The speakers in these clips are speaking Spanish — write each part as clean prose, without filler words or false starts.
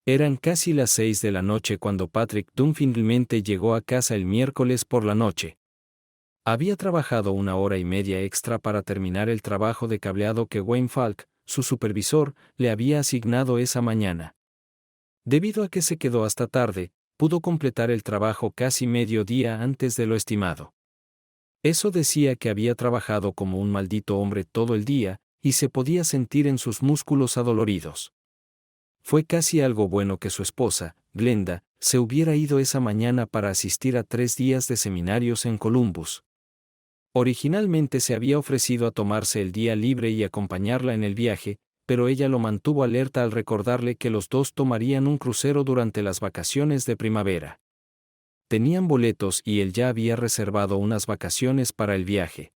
Eran casi las 6 de la noche cuando Patrick Dunn finalmente llegó a casa el miércoles por la noche. Había trabajado 1 hora y media extra para terminar el trabajo de cableado que Wayne Falk, su supervisor, le había asignado esa mañana. Debido a que se quedó hasta tarde, pudo completar el trabajo casi medio día antes de lo estimado. Eso decía que había trabajado como un maldito hombre todo el día, y se podía sentir en sus músculos adoloridos. Fue casi algo bueno que su esposa, Glenda, se hubiera ido esa mañana para asistir a 3 días de seminarios en Columbus. Originalmente se había ofrecido a tomarse el día libre y acompañarla en el viaje, pero ella lo mantuvo alerta al recordarle que los dos tomarían un crucero durante las vacaciones de primavera. Tenían boletos y él ya había reservado unas vacaciones para el viaje.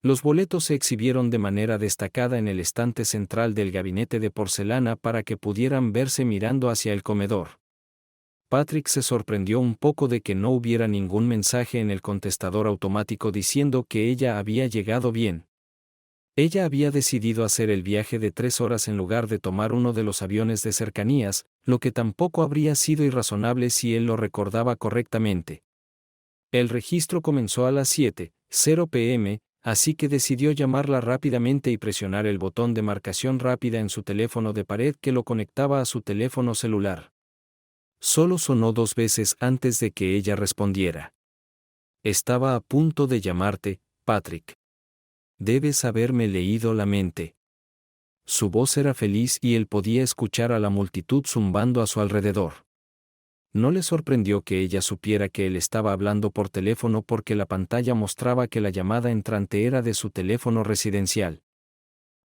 Los boletos se exhibieron de manera destacada en el estante central del gabinete de porcelana para que pudieran verse mirando hacia el comedor. Patrick se sorprendió un poco de que no hubiera ningún mensaje en el contestador automático diciendo que ella había llegado bien. Ella había decidido hacer el viaje de 3 horas en lugar de tomar uno de los aviones de cercanías, lo que tampoco habría sido irrazonable si él lo recordaba correctamente. El registro comenzó a las 7:00 p.m., así que decidió llamarla rápidamente y presionar el botón de marcación rápida en su teléfono de pared que lo conectaba a su teléfono celular. Solo sonó 2 veces antes de que ella respondiera. Estaba a punto de llamarte, Patrick. Debes haberme leído la mente. Su voz era feliz y él podía escuchar a la multitud zumbando a su alrededor. No le sorprendió que ella supiera que él estaba hablando por teléfono porque la pantalla mostraba que la llamada entrante era de su teléfono residencial.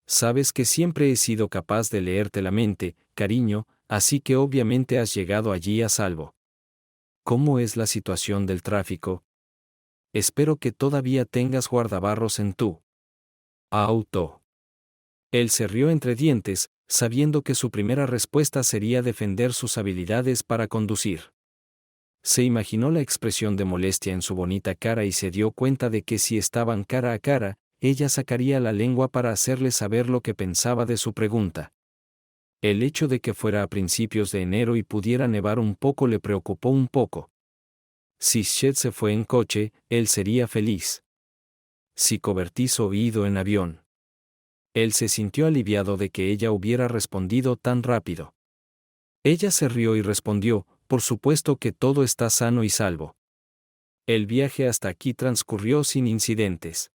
Sabes que siempre he sido capaz de leerte la mente, cariño, así que obviamente has llegado allí a salvo. ¿Cómo es la situación del tráfico? Espero que todavía tengas guardabarros en tu auto. Él se rió entre dientes, sabiendo que su primera respuesta sería defender sus habilidades para conducir. Se imaginó la expresión de molestia en su bonita cara y se dio cuenta de que si estaban cara a cara, ella sacaría la lengua para hacerle saber lo que pensaba de su pregunta. El hecho de que fuera a principios de enero y pudiera nevar un poco le preocupó un poco. Si Chet se fue en coche, él sería feliz. Si cobertizo ido en avión. Él se sintió aliviado de que ella hubiera respondido tan rápido. Ella se rió y respondió, por supuesto que todo está sano y salvo. El viaje hasta aquí transcurrió sin incidentes.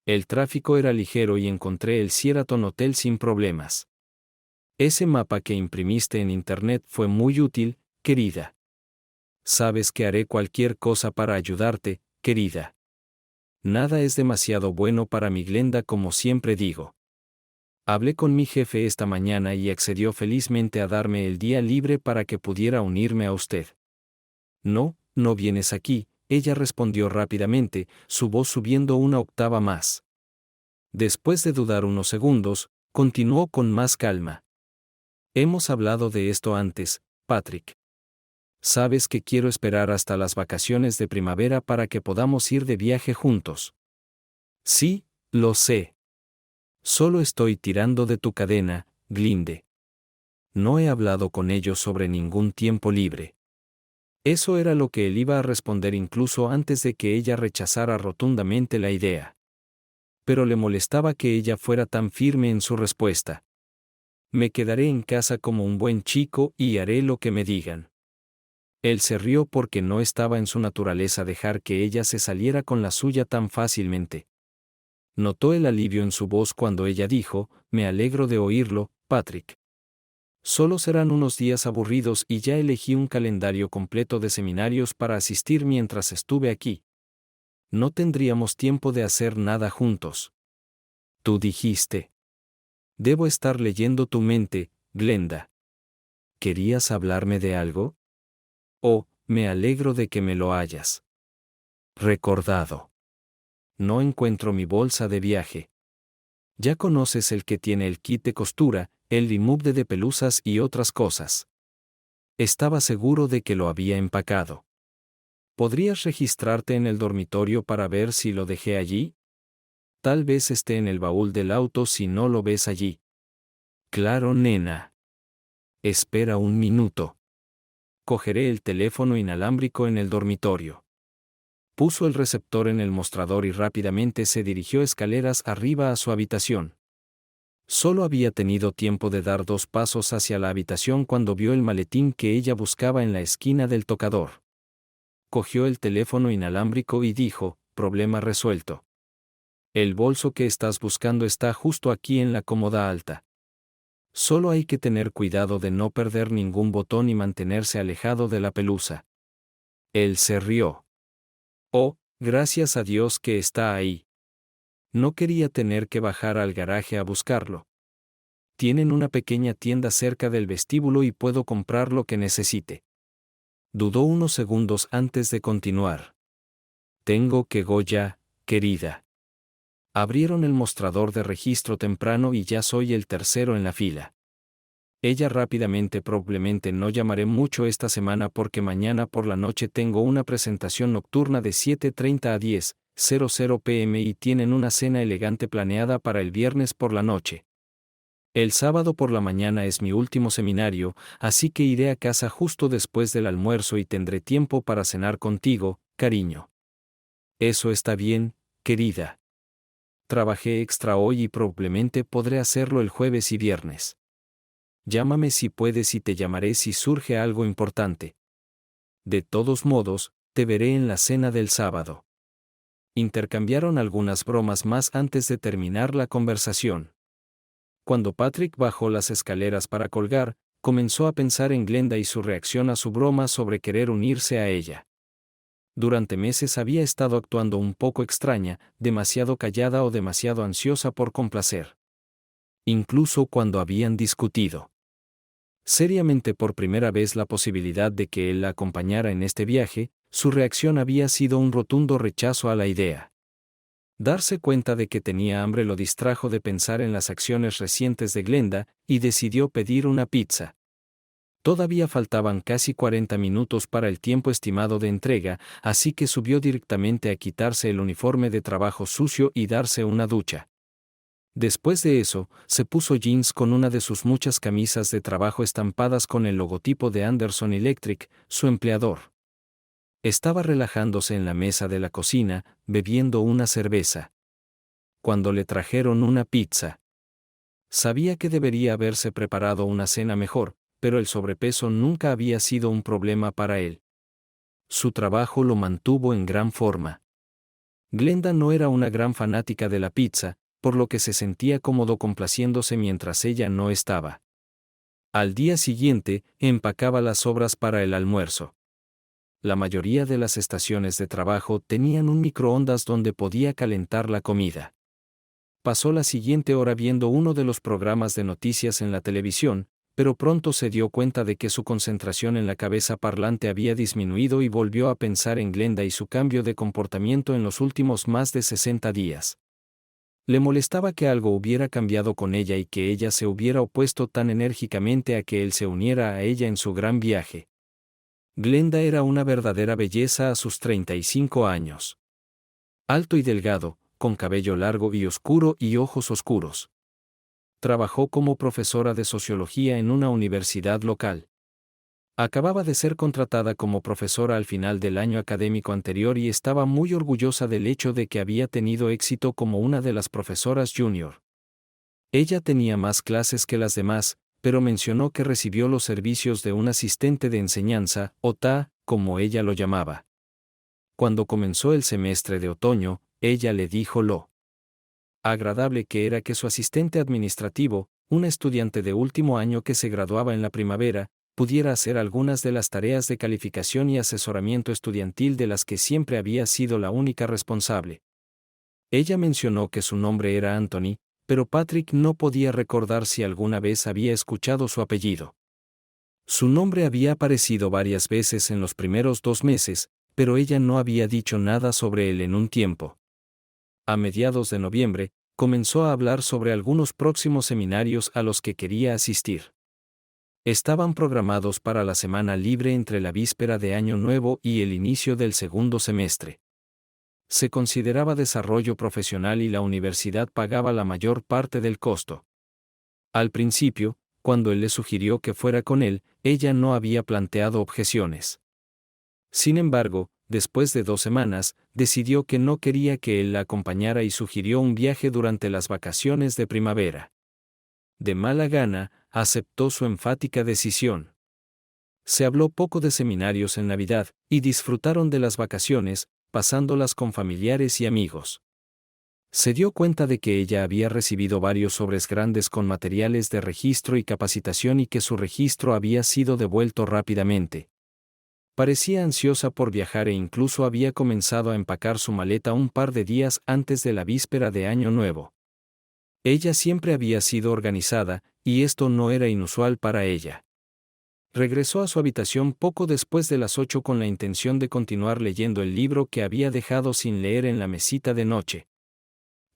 El tráfico era ligero y encontré el Sheraton Hotel sin problemas. Ese mapa que imprimiste en internet fue muy útil, querida. Sabes que haré cualquier cosa para ayudarte, querida. Nada es demasiado bueno para mi Glenda, como siempre digo. Hablé con mi jefe esta mañana y accedió felizmente a darme el día libre para que pudiera unirme a usted. No, no vienes aquí, ella respondió rápidamente, su voz subiendo una octava más. Después de dudar unos segundos, continuó con más calma. Hemos hablado de esto antes, Patrick. Sabes que quiero esperar hasta las vacaciones de primavera para que podamos ir de viaje juntos. Sí, lo sé. Solo estoy tirando de tu cadena, Glinde. No he hablado con ellos sobre ningún tiempo libre. Eso era lo que él iba a responder incluso antes de que ella rechazara rotundamente la idea. Pero le molestaba que ella fuera tan firme en su respuesta. Me quedaré en casa como un buen chico y haré lo que me digan. Él se rió porque no estaba en su naturaleza dejar que ella se saliera con la suya tan fácilmente. Notó el alivio en su voz cuando ella dijo, me alegro de oírlo, Patrick. Solo serán unos días aburridos y ya elegí un calendario completo de seminarios para asistir mientras estuve aquí. No tendríamos tiempo de hacer nada juntos. Tú dijiste. Debo estar leyendo tu mente, Glenda. ¿Querías hablarme de algo? Oh, me alegro de que me lo hayas recordado. No encuentro mi bolsa de viaje. Ya conoces el que tiene el kit de costura, el remove de pelusas y otras cosas. Estaba seguro de que lo había empacado. ¿Podrías registrarte en el dormitorio para ver si lo dejé allí? Tal vez esté en el baúl del auto si no lo ves allí. Claro, nena. Espera un minuto. Cogeré el teléfono inalámbrico en el dormitorio. Puso el receptor en el mostrador y rápidamente se dirigió escaleras arriba a su habitación. Solo había tenido tiempo de dar 2 pasos hacia la habitación cuando vio el maletín que ella buscaba en la esquina del tocador. Cogió el teléfono inalámbrico y dijo, problema resuelto. El bolso que estás buscando está justo aquí en la cómoda alta. Solo hay que tener cuidado de no perder ningún botón y mantenerse alejado de la pelusa. Él se rió. Oh, gracias a Dios que está ahí. No quería tener que bajar al garaje a buscarlo. Tienen una pequeña tienda cerca del vestíbulo y puedo comprar lo que necesite. Dudó unos segundos antes de continuar. Tengo que go ya, querida. Abrieron el mostrador de registro temprano y ya soy el tercero en la fila. Ella rápidamente probablemente no llamaré mucho esta semana porque mañana por la noche tengo una presentación nocturna de 7:30 a 10:00 p.m. y tienen una cena elegante planeada para el viernes por la noche. El sábado por la mañana es mi último seminario, así que iré a casa justo después del almuerzo y tendré tiempo para cenar contigo, cariño. Eso está bien, querida. Trabajé extra hoy y probablemente podré hacerlo el jueves y viernes. Llámame si puedes y te llamaré si surge algo importante. De todos modos, te veré en la cena del sábado. Intercambiaron algunas bromas más antes de terminar la conversación. Cuando Patrick bajó las escaleras para colgar, comenzó a pensar en Glenda y su reacción a su broma sobre querer unirse a ella. Durante meses había estado actuando un poco extraña, demasiado callada o demasiado ansiosa por complacer. Incluso cuando habían discutido seriamente por primera vez la posibilidad de que él la acompañara en este viaje, su reacción había sido un rotundo rechazo a la idea. Darse cuenta de que tenía hambre lo distrajo de pensar en las acciones recientes de Glenda, y decidió pedir una pizza. Todavía faltaban casi 40 minutos para el tiempo estimado de entrega, así que subió directamente a quitarse el uniforme de trabajo sucio y darse una ducha. Después de eso, se puso jeans con una de sus muchas camisas de trabajo estampadas con el logotipo de Anderson Electric, su empleador. Estaba relajándose en la mesa de la cocina, bebiendo una cerveza. Cuando le trajeron una pizza. Sabía que debería haberse preparado una cena mejor, pero el sobrepeso nunca había sido un problema para él. Su trabajo lo mantuvo en gran forma. Glenda no era una gran fanática de la pizza, por lo que se sentía cómodo complaciéndose mientras ella no estaba. Al día siguiente, empacaba las sobras para el almuerzo. La mayoría de las estaciones de trabajo tenían un microondas donde podía calentar la comida. Pasó la siguiente hora viendo uno de los programas de noticias en la televisión, pero pronto se dio cuenta de que su concentración en la cabeza parlante había disminuido y volvió a pensar en Glenda y su cambio de comportamiento en los últimos más de 60 días. Le molestaba que algo hubiera cambiado con ella y que ella se hubiera opuesto tan enérgicamente a que él se uniera a ella en su gran viaje. Glenda era una verdadera belleza a sus 35 años. Alto y delgado, con cabello largo y oscuro y ojos oscuros. Trabajó como profesora de sociología en una universidad local. Acababa de ser contratada como profesora al final del año académico anterior y estaba muy orgullosa del hecho de que había tenido éxito como una de las profesoras junior. Ella tenía más clases que las demás, pero mencionó que recibió los servicios de un asistente de enseñanza, o TA, como ella lo llamaba. Cuando comenzó el semestre de otoño, ella le dijo lo agradable que era que su asistente administrativo, una estudiante de último año que se graduaba en la primavera, pudiera hacer algunas de las tareas de calificación y asesoramiento estudiantil de las que siempre había sido la única responsable. Ella mencionó que su nombre era Anthony, pero Patrick no podía recordar si alguna vez había escuchado su apellido. Su nombre había aparecido varias veces en los primeros 2 meses, pero ella no había dicho nada sobre él en un tiempo. A mediados de noviembre, comenzó a hablar sobre algunos próximos seminarios a los que quería asistir. Estaban programados para la semana libre entre la víspera de Año Nuevo y el inicio del segundo semestre. Se consideraba desarrollo profesional y la universidad pagaba la mayor parte del costo. Al principio, cuando él le sugirió que fuera con él, ella no había planteado objeciones. Sin embargo, después de 2 semanas, decidió que no quería que él la acompañara y sugirió un viaje durante las vacaciones de primavera. De mala gana, aceptó su enfática decisión. Se habló poco de seminarios en Navidad, y disfrutaron de las vacaciones, pasándolas con familiares y amigos. Se dio cuenta de que ella había recibido varios sobres grandes con materiales de registro y capacitación y que su registro había sido devuelto rápidamente. Parecía ansiosa por viajar e incluso había comenzado a empacar su maleta un par de días antes de la víspera de Año Nuevo. Ella siempre había sido organizada, y esto no era inusual para ella. Regresó a su habitación poco después de las 8 con la intención de continuar leyendo el libro que había dejado sin leer en la mesita de noche.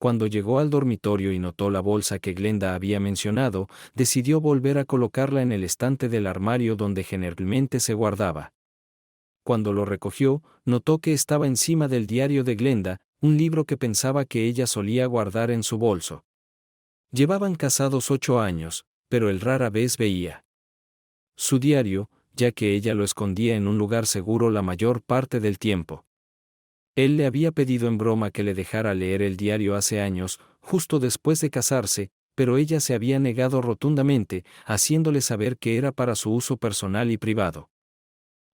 Cuando llegó al dormitorio y notó la bolsa que Glenda había mencionado, decidió volver a colocarla en el estante del armario donde generalmente se guardaba. Cuando lo recogió, notó que estaba encima del diario de Glenda, un libro que pensaba que ella solía guardar en su bolso. Llevaban casados 8 años, pero él rara vez veía su diario, ya que ella lo escondía en un lugar seguro la mayor parte del tiempo. Él le había pedido en broma que le dejara leer el diario hace años, justo después de casarse, pero ella se había negado rotundamente, haciéndole saber que era para su uso personal y privado.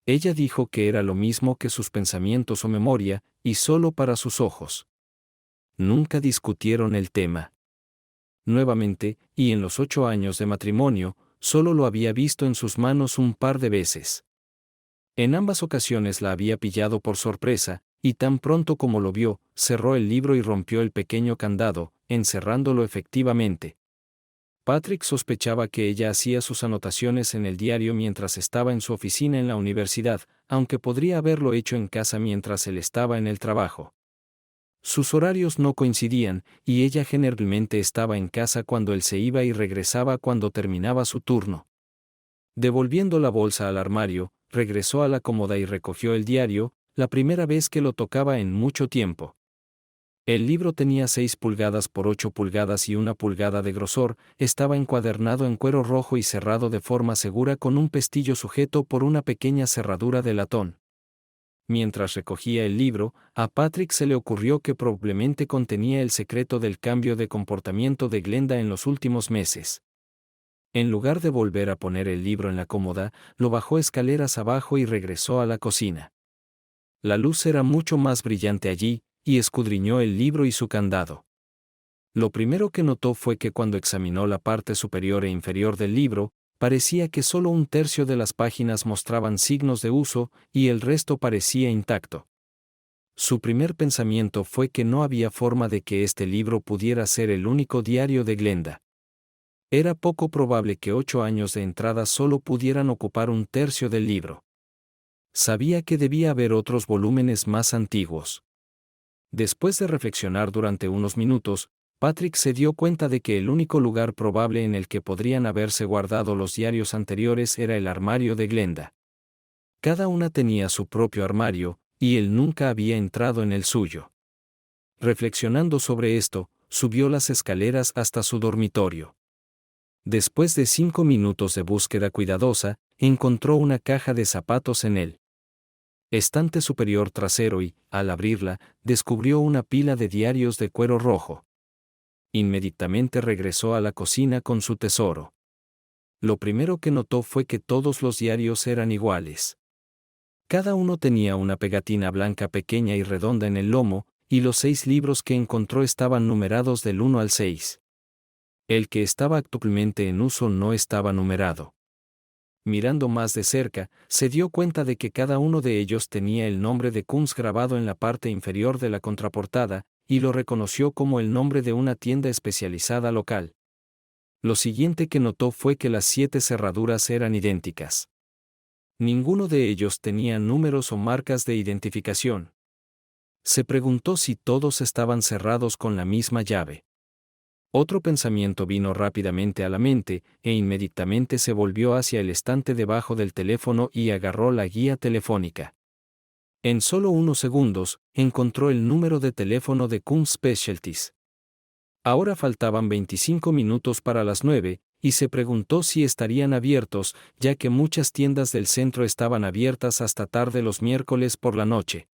Ella dijo que era lo mismo que sus pensamientos o memoria, y solo para sus ojos. Nunca discutieron el tema. Nuevamente, y en los 8 años de matrimonio, solo lo había visto en sus manos un par de veces. En ambas ocasiones la había pillado por sorpresa, y tan pronto como lo vio, cerró el libro y rompió el pequeño candado, encerrándolo efectivamente. Patrick sospechaba que ella hacía sus anotaciones en el diario mientras estaba en su oficina en la universidad, aunque podría haberlo hecho en casa mientras él estaba en el trabajo. Sus horarios no coincidían, y ella generalmente estaba en casa cuando él se iba y regresaba cuando terminaba su turno. Devolviendo la bolsa al armario, regresó a la cómoda y recogió el diario, la primera vez que lo tocaba en mucho tiempo. El libro tenía 6 pulgadas por 8 pulgadas y 1 pulgada de grosor, estaba encuadernado en cuero rojo y cerrado de forma segura con un pestillo sujeto por una pequeña cerradura de latón. Mientras recogía el libro, a Patrick se le ocurrió que probablemente contenía el secreto del cambio de comportamiento de Glenda en los últimos meses. En lugar de volver a poner el libro en la cómoda, lo bajó escaleras abajo y regresó a la cocina. La luz era mucho más brillante allí, y escudriñó el libro y su candado. Lo primero que notó fue que cuando examinó la parte superior e inferior del libro, parecía que solo 1/3 de las páginas mostraban signos de uso, y el resto parecía intacto. Su primer pensamiento fue que no había forma de que este libro pudiera ser el único diario de Glenda. Era poco probable que 8 años de entrada solo pudieran ocupar 1/3 del libro. Sabía que debía haber otros volúmenes más antiguos. Después de reflexionar durante unos minutos, Patrick se dio cuenta de que el único lugar probable en el que podrían haberse guardado los diarios anteriores era el armario de Glenda. Cada una tenía su propio armario, y él nunca había entrado en el suyo. Reflexionando sobre esto, subió las escaleras hasta su dormitorio. Después de 5 minutos de búsqueda cuidadosa, encontró una caja de zapatos en el estante superior trasero y, al abrirla, descubrió una pila de diarios de cuero rojo. Inmediatamente regresó a la cocina con su tesoro. Lo primero que notó fue que todos los diarios eran iguales. Cada uno tenía una pegatina blanca pequeña y redonda en el lomo, y los 6 libros que encontró estaban numerados del 1 al 6. El que estaba actualmente en uso no estaba numerado. Mirando más de cerca, se dio cuenta de que cada uno de ellos tenía el nombre de Kunz grabado en la parte inferior de la contraportada, y lo reconoció como el nombre de una tienda especializada local. Lo siguiente que notó fue que las 7 cerraduras eran idénticas. Ninguno de ellos tenía números o marcas de identificación. Se preguntó si todos estaban cerrados con la misma llave. Otro pensamiento vino rápidamente a la mente, e inmediatamente se volvió hacia el estante debajo del teléfono y agarró la guía telefónica. En solo unos segundos, encontró el número de teléfono de Kunz Specialties. Ahora faltaban 25 minutos para las 9, y se preguntó si estarían abiertos, ya que muchas tiendas del centro estaban abiertas hasta tarde los miércoles por la noche.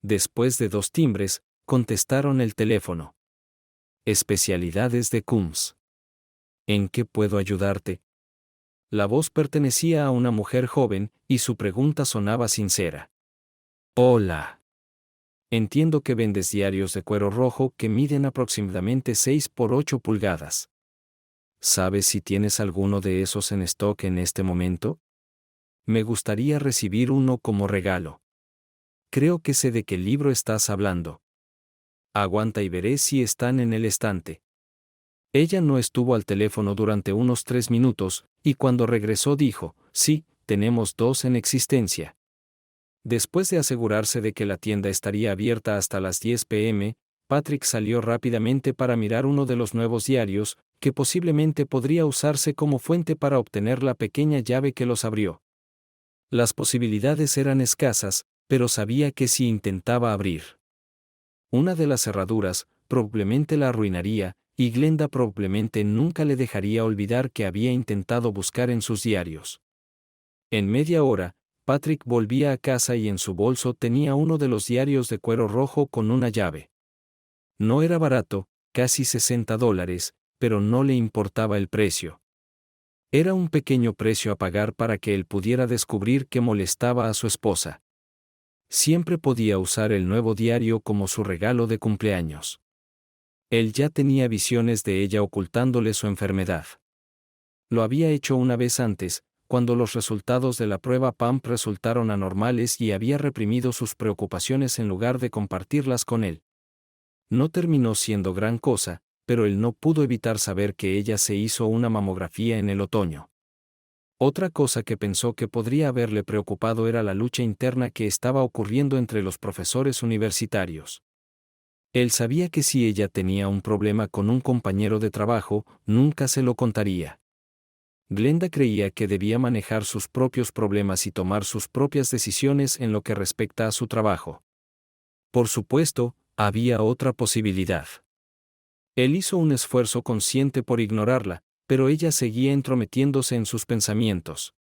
Después de 2 timbres, contestaron el teléfono. Especialidades de Coombs. ¿En qué puedo ayudarte? La voz pertenecía a una mujer joven, y su pregunta sonaba sincera. Hola. Entiendo que vendes diarios de cuero rojo que miden aproximadamente 6 por 8 pulgadas. ¿Sabes si tienes alguno de esos en stock en este momento? Me gustaría recibir uno como regalo. Creo que sé de qué libro estás hablando. Aguanta y veré si están en el estante. Ella no estuvo al teléfono durante unos 3 minutos, y cuando regresó dijo, sí, tenemos 2 en existencia. Después de asegurarse de que la tienda estaría abierta hasta las 10 p.m., Patrick salió rápidamente para mirar uno de los nuevos diarios, que posiblemente podría usarse como fuente para obtener la pequeña llave que los abrió. Las posibilidades eran escasas, pero sabía que si intentaba abrir una de las cerraduras, probablemente la arruinaría, y Glenda probablemente nunca le dejaría olvidar que había intentado buscar en sus diarios. En media hora, Patrick volvía a casa y en su bolso tenía uno de los diarios de cuero rojo con una llave. No era barato, casi $60, pero no le importaba el precio. Era un pequeño precio a pagar para que él pudiera descubrir que molestaba a su esposa. Siempre podía usar el nuevo diario como su regalo de cumpleaños. Él ya tenía visiones de ella ocultándole su enfermedad. Lo había hecho una vez antes, cuando los resultados de la prueba PAMP resultaron anormales y había reprimido sus preocupaciones en lugar de compartirlas con él. No terminó siendo gran cosa, pero él no pudo evitar saber que ella se hizo una mamografía en el otoño. Otra cosa que pensó que podría haberle preocupado era la lucha interna que estaba ocurriendo entre los profesores universitarios. Él sabía que si ella tenía un problema con un compañero de trabajo, nunca se lo contaría. Glenda creía que debía manejar sus propios problemas y tomar sus propias decisiones en lo que respecta a su trabajo. Por supuesto, había otra posibilidad. Él hizo un esfuerzo consciente por ignorarla, pero ella seguía entrometiéndose en sus pensamientos.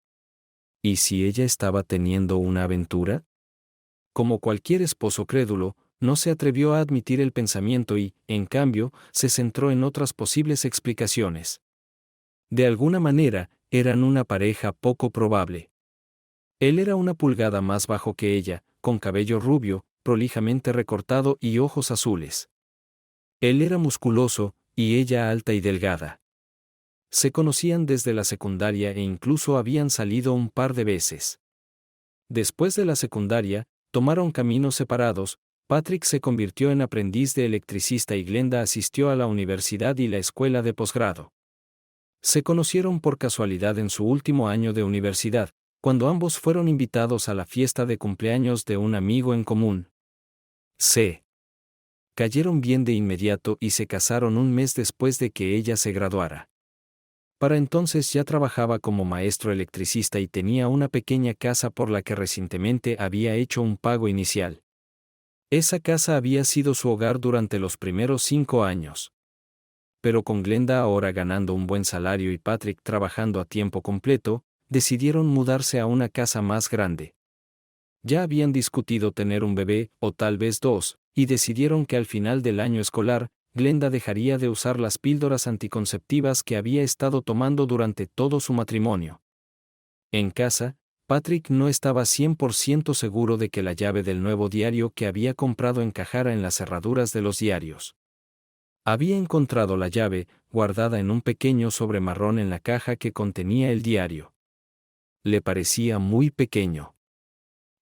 ¿Y si ella estaba teniendo una aventura? Como cualquier esposo crédulo, no se atrevió a admitir el pensamiento y, en cambio, se centró en otras posibles explicaciones. De alguna manera, eran una pareja poco probable. Él era 1 pulgada más bajo que ella, con cabello rubio, prolijamente recortado y ojos azules. Él era musculoso, y ella alta y delgada. Se conocían desde la secundaria e incluso habían salido un par de veces. Después de la secundaria, tomaron caminos separados. Patrick se convirtió en aprendiz de electricista y Glenda asistió a la universidad y la escuela de posgrado. Se conocieron por casualidad en su último año de universidad, cuando ambos fueron invitados a la fiesta de cumpleaños de un amigo en común. Se cayeron bien de inmediato y se casaron un mes después de que ella se graduara. Para entonces ya trabajaba como maestro electricista y tenía una pequeña casa por la que recientemente había hecho un pago inicial. Esa casa había sido su hogar durante los primeros 5 años. Pero con Glenda ahora ganando un buen salario y Patrick trabajando a tiempo completo, decidieron mudarse a una casa más grande. Ya habían discutido tener un bebé, o tal vez 2, y decidieron que al final del año escolar, Glenda dejaría de usar las píldoras anticonceptivas que había estado tomando durante todo su matrimonio. En casa, Patrick no estaba 100% seguro de que la llave del nuevo diario que había comprado encajara en las cerraduras de los diarios. Había encontrado la llave, guardada en un pequeño sobre marrón en la caja que contenía el diario. Le parecía muy pequeño.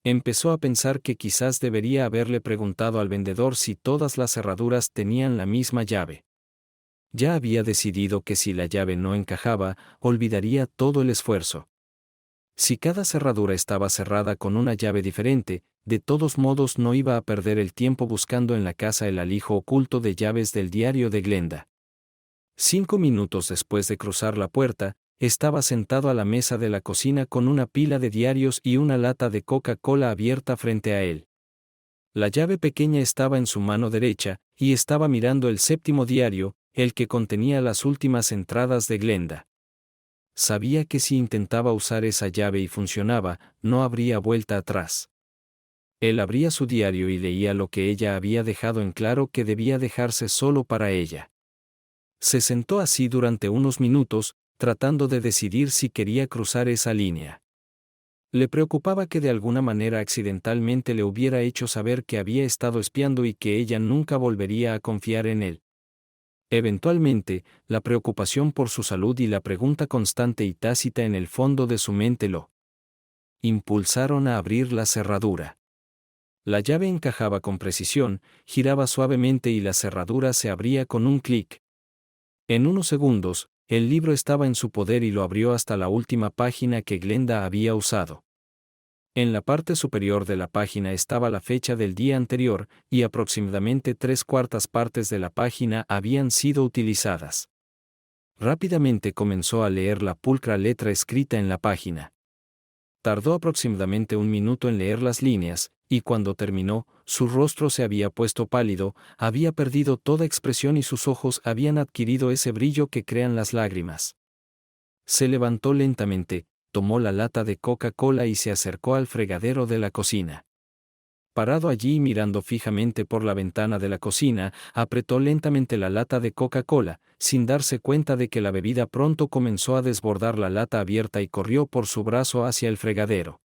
Empezó a pensar que quizás debería haberle preguntado al vendedor si todas las cerraduras tenían la misma llave. Ya había decidido que si la llave no encajaba, olvidaría todo el esfuerzo. Si cada cerradura estaba cerrada con una llave diferente, de todos modos no iba a perder el tiempo buscando en la casa el alijo oculto de llaves del diario de Glenda. 5 minutos después de cruzar la puerta, estaba sentado a la mesa de la cocina con una pila de diarios y una lata de Coca-Cola abierta frente a él. La llave pequeña estaba en su mano derecha, y estaba mirando el 7º diario, el que contenía las últimas entradas de Glenda. Sabía que si intentaba usar esa llave y funcionaba, no habría vuelta atrás. Él abría su diario y leía lo que ella había dejado en claro que debía dejarse solo para ella. Se sentó así durante unos minutos, tratando de decidir si quería cruzar esa línea. Le preocupaba que de alguna manera accidentalmente le hubiera hecho saber que había estado espiando y que ella nunca volvería a confiar en él. Eventualmente, la preocupación por su salud y la pregunta constante y tácita en el fondo de su mente lo impulsaron a abrir la cerradura. La llave encajaba con precisión, giraba suavemente y la cerradura se abría con un clic. En unos segundos, el libro estaba en su poder y lo abrió hasta la última página que Glenda había usado. En la parte superior de la página estaba la fecha del día anterior, y aproximadamente 3/4 partes de la página habían sido utilizadas. Rápidamente comenzó a leer la pulcra letra escrita en la página. Tardó aproximadamente un minuto en leer las líneas, y cuando terminó, su rostro se había puesto pálido, había perdido toda expresión y sus ojos habían adquirido ese brillo que crean las lágrimas. Se levantó lentamente, tomó la lata de Coca-Cola y se acercó al fregadero de la cocina. Parado allí mirando fijamente por la ventana de la cocina, apretó lentamente la lata de Coca-Cola, sin darse cuenta de que la bebida pronto comenzó a desbordar la lata abierta y corrió por su brazo hacia el fregadero.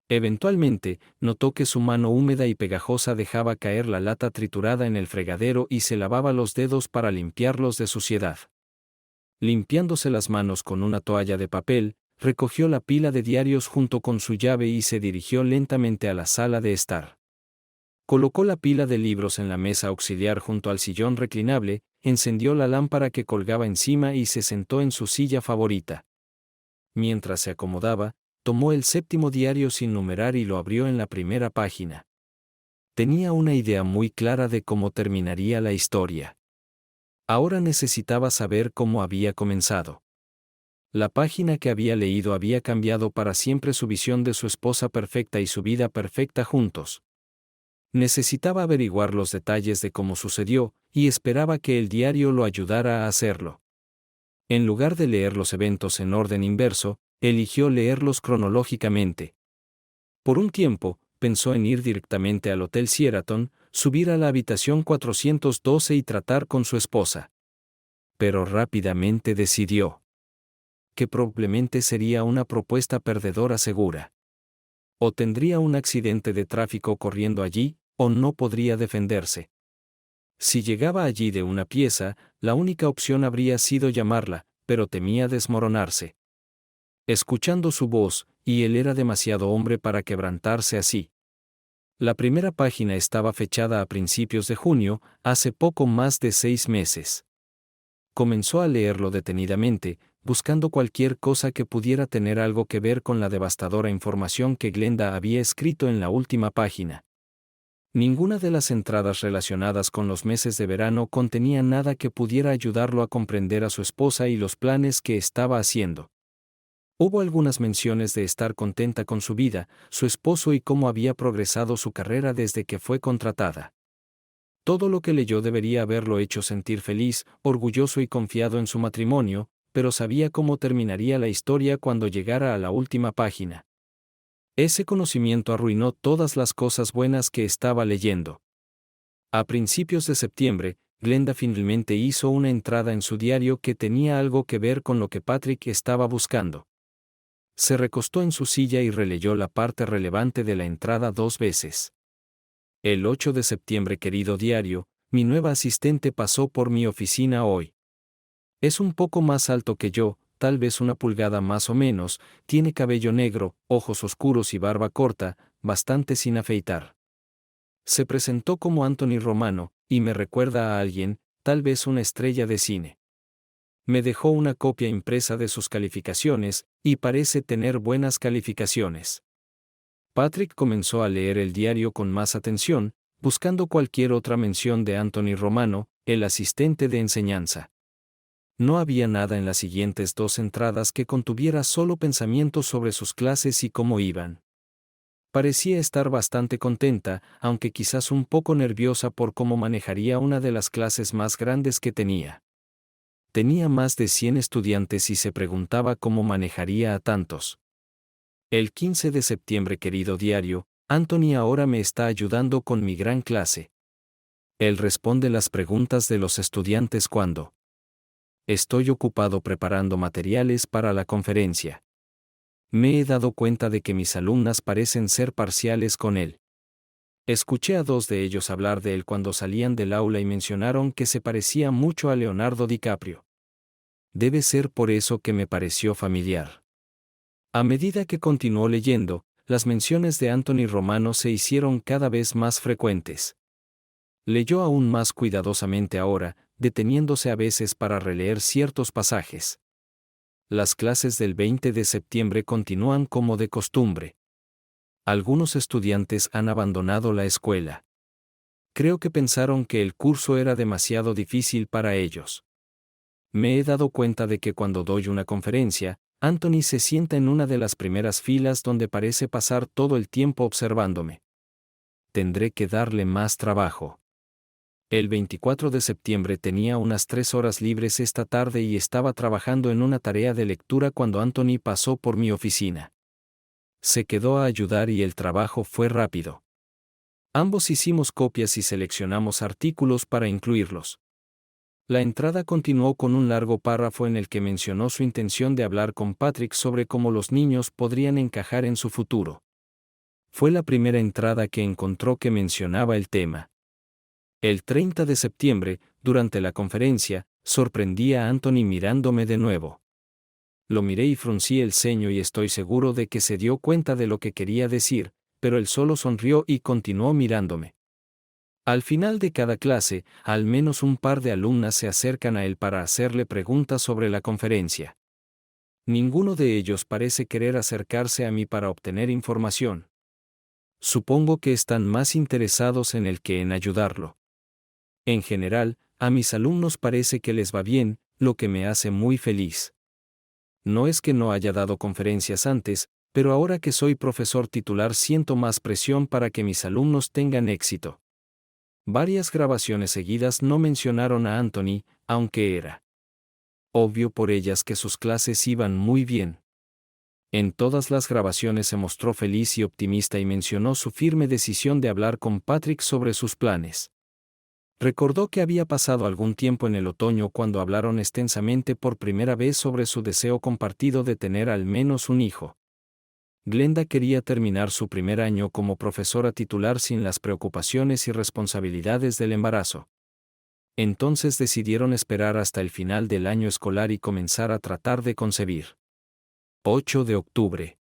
Eventualmente, notó que su mano húmeda y pegajosa dejaba caer la lata triturada en el fregadero y se lavaba los dedos para limpiarlos de suciedad. Limpiándose las manos con una toalla de papel, recogió la pila de diarios junto con su llave y se dirigió lentamente a la sala de estar. Colocó la pila de libros en la mesa auxiliar junto al sillón reclinable, encendió la lámpara que colgaba encima y se sentó en su silla favorita. Mientras se acomodaba, tomó el 7º diario sin numerar y lo abrió en la primera página. Tenía una idea muy clara de cómo terminaría la historia. Ahora necesitaba saber cómo había comenzado. La página que había leído había cambiado para siempre su visión de su esposa perfecta y su vida perfecta juntos. Necesitaba averiguar los detalles de cómo sucedió, y esperaba que el diario lo ayudara a hacerlo. En lugar de leer los eventos en orden inverso, eligió leerlos cronológicamente. Por un tiempo, pensó en ir directamente al Hotel Sheraton, subir a la habitación 412 y tratar con su esposa. Pero rápidamente decidió que probablemente sería una propuesta perdedora segura. O tendría un accidente de tráfico corriendo allí, o no podría defenderse. Si llegaba allí de una pieza, la única opción habría sido llamarla, pero temía desmoronarse. Escuchando su voz, y él era demasiado hombre para quebrantarse así. La primera página estaba fechada a principios de junio, hace poco más de 6 meses. Comenzó a leerlo detenidamente, buscando cualquier cosa que pudiera tener algo que ver con la devastadora información que Glenda había escrito en la última página. Ninguna de las entradas relacionadas con los meses de verano contenía nada que pudiera ayudarlo a comprender a su esposa y los planes que estaba haciendo. Hubo algunas menciones de estar contenta con su vida, su esposo y cómo había progresado su carrera desde que fue contratada. Todo lo que leyó debería haberlo hecho sentir feliz, orgulloso y confiado en su matrimonio, pero sabía cómo terminaría la historia cuando llegara a la última página. Ese conocimiento arruinó todas las cosas buenas que estaba leyendo. A principios de septiembre, Glenda finalmente hizo una entrada en su diario que tenía algo que ver con lo que Patrick estaba buscando. Se recostó en su silla y releyó la parte relevante de la entrada 2 veces. El 8 de septiembre, querido diario, mi nueva asistente pasó por mi oficina hoy. Es un poco más alto que yo, tal vez 1 pulgada más o menos, tiene cabello negro, ojos oscuros y barba corta, bastante sin afeitar. Se presentó como Anthony Romano, y me recuerda a alguien, tal vez una estrella de cine. Me dejó una copia impresa de sus calificaciones, y parece tener buenas calificaciones. Patrick comenzó a leer el diario con más atención, buscando cualquier otra mención de Anthony Romano, el asistente de enseñanza. No había nada en las siguientes 2 entradas que contuviera solo pensamientos sobre sus clases y cómo iban. Parecía estar bastante contenta, aunque quizás un poco nerviosa por cómo manejaría una de las clases más grandes que tenía. Tenía más de 100 estudiantes y se preguntaba cómo manejaría a tantos. El 15 de septiembre, querido diario, Anthony ahora me está ayudando con mi gran clase. Él responde las preguntas de los estudiantes cuando estoy ocupado preparando materiales para la conferencia. Me he dado cuenta de que mis alumnas parecen ser parciales con él. Escuché a 2 de ellos hablar de él cuando salían del aula y mencionaron que se parecía mucho a Leonardo DiCaprio. Debe ser por eso que me pareció familiar. A medida que continuó leyendo, las menciones de Anthony Romano se hicieron cada vez más frecuentes. Leyó aún más cuidadosamente ahora, deteniéndose a veces para releer ciertos pasajes. Las clases del 20 de septiembre continúan como de costumbre. Algunos estudiantes han abandonado la escuela. Creo que pensaron que el curso era demasiado difícil para ellos. Me he dado cuenta de que cuando doy una conferencia, Anthony se sienta en una de las primeras filas donde parece pasar todo el tiempo observándome. Tendré que darle más trabajo. El 24 de septiembre tenía unas 3 horas libres esta tarde y estaba trabajando en una tarea de lectura cuando Anthony pasó por mi oficina. Se quedó a ayudar y el trabajo fue rápido. Ambos hicimos copias y seleccionamos artículos para incluirlos. La entrada continuó con un largo párrafo en el que mencionó su intención de hablar con Patrick sobre cómo los niños podrían encajar en su futuro. Fue la primera entrada que encontró que mencionaba el tema. El 30 de septiembre, durante la conferencia, sorprendí a Anthony mirándome de nuevo. Lo miré y fruncí el ceño y estoy seguro de que se dio cuenta de lo que quería decir, pero él solo sonrió y continuó mirándome. Al final de cada clase, al menos un par de alumnas se acercan a él para hacerle preguntas sobre la conferencia. Ninguno de ellos parece querer acercarse a mí para obtener información. Supongo que están más interesados en él que en ayudarlo. En general, a mis alumnos parece que les va bien, lo que me hace muy feliz. No es que no haya dado conferencias antes, pero ahora que soy profesor titular siento más presión para que mis alumnos tengan éxito. Varias grabaciones seguidas no mencionaron a Anthony, aunque era obvio por ellas que sus clases iban muy bien. En todas las grabaciones se mostró feliz y optimista y mencionó su firme decisión de hablar con Patrick sobre sus planes. Recordó que había pasado algún tiempo en el otoño cuando hablaron extensamente por primera vez sobre su deseo compartido de tener al menos un hijo. Glenda quería terminar su primer año como profesora titular sin las preocupaciones y responsabilidades del embarazo. Entonces decidieron esperar hasta el final del año escolar y comenzar a tratar de concebir. 8 de octubre.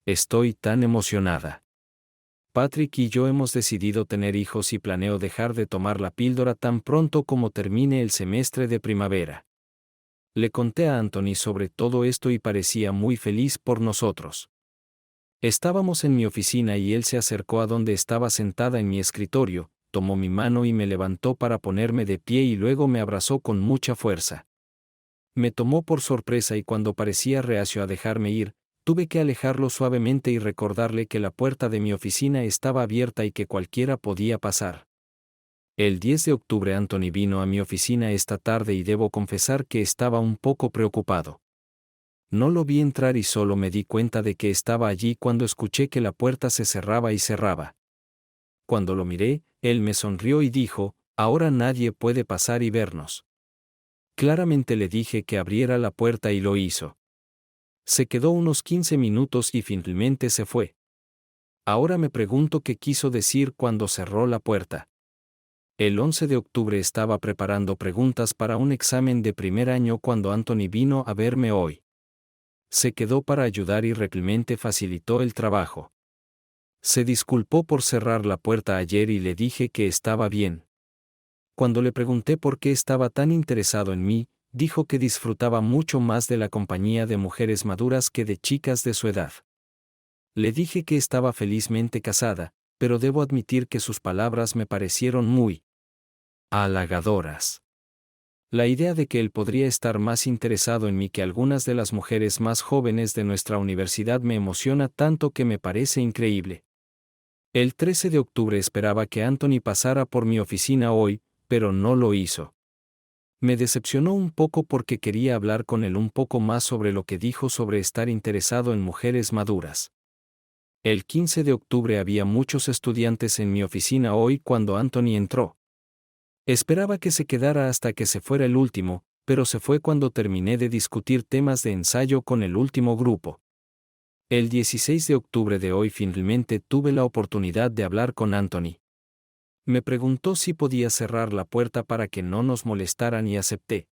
Estoy tan emocionada. Patrick y yo hemos decidido tener hijos y planeo dejar de tomar la píldora tan pronto como termine el semestre de primavera. Le conté a Anthony sobre todo esto y parecía muy feliz por nosotros. Estábamos en mi oficina y él se acercó a donde estaba sentada en mi escritorio, tomó mi mano y me levantó para ponerme de pie y luego me abrazó con mucha fuerza. Me tomó por sorpresa y cuando parecía reacio a dejarme ir, tuve que alejarlo suavemente y recordarle que la puerta de mi oficina estaba abierta y que cualquiera podía pasar. El 10 de octubre Anthony vino a mi oficina esta tarde y debo confesar que estaba un poco preocupado. No lo vi entrar y solo me di cuenta de que estaba allí cuando escuché que la puerta se cerraba y cerraba. Cuando lo miré, él me sonrió y dijo, «Ahora nadie puede pasar y vernos». Claramente le dije que abriera la puerta y lo hizo. Se quedó unos 15 minutos y finalmente se fue. Ahora me pregunto qué quiso decir cuando cerró la puerta. El 11 de octubre estaba preparando preguntas para un examen de primer año cuando Anthony vino a verme hoy. Se quedó para ayudar y realmente facilitó el trabajo. Se disculpó por cerrar la puerta ayer y le dije que estaba bien. Cuando le pregunté por qué estaba tan interesado en mí, dijo que disfrutaba mucho más de la compañía de mujeres maduras que de chicas de su edad. Le dije que estaba felizmente casada, pero debo admitir que sus palabras me parecieron muy halagadoras. La idea de que él podría estar más interesado en mí que algunas de las mujeres más jóvenes de nuestra universidad me emociona tanto que me parece increíble. El 13 de octubre esperaba que Anthony pasara por mi oficina hoy, pero no lo hizo. Me decepcionó un poco porque quería hablar con él un poco más sobre lo que dijo sobre estar interesado en mujeres maduras. El 15 de octubre había muchos estudiantes en mi oficina hoy cuando Anthony entró. Esperaba que se quedara hasta que se fuera el último, pero se fue cuando terminé de discutir temas de ensayo con el último grupo. El 16 de octubre de hoy finalmente tuve la oportunidad de hablar con Anthony. Me preguntó si podía cerrar la puerta para que no nos molestaran y acepté.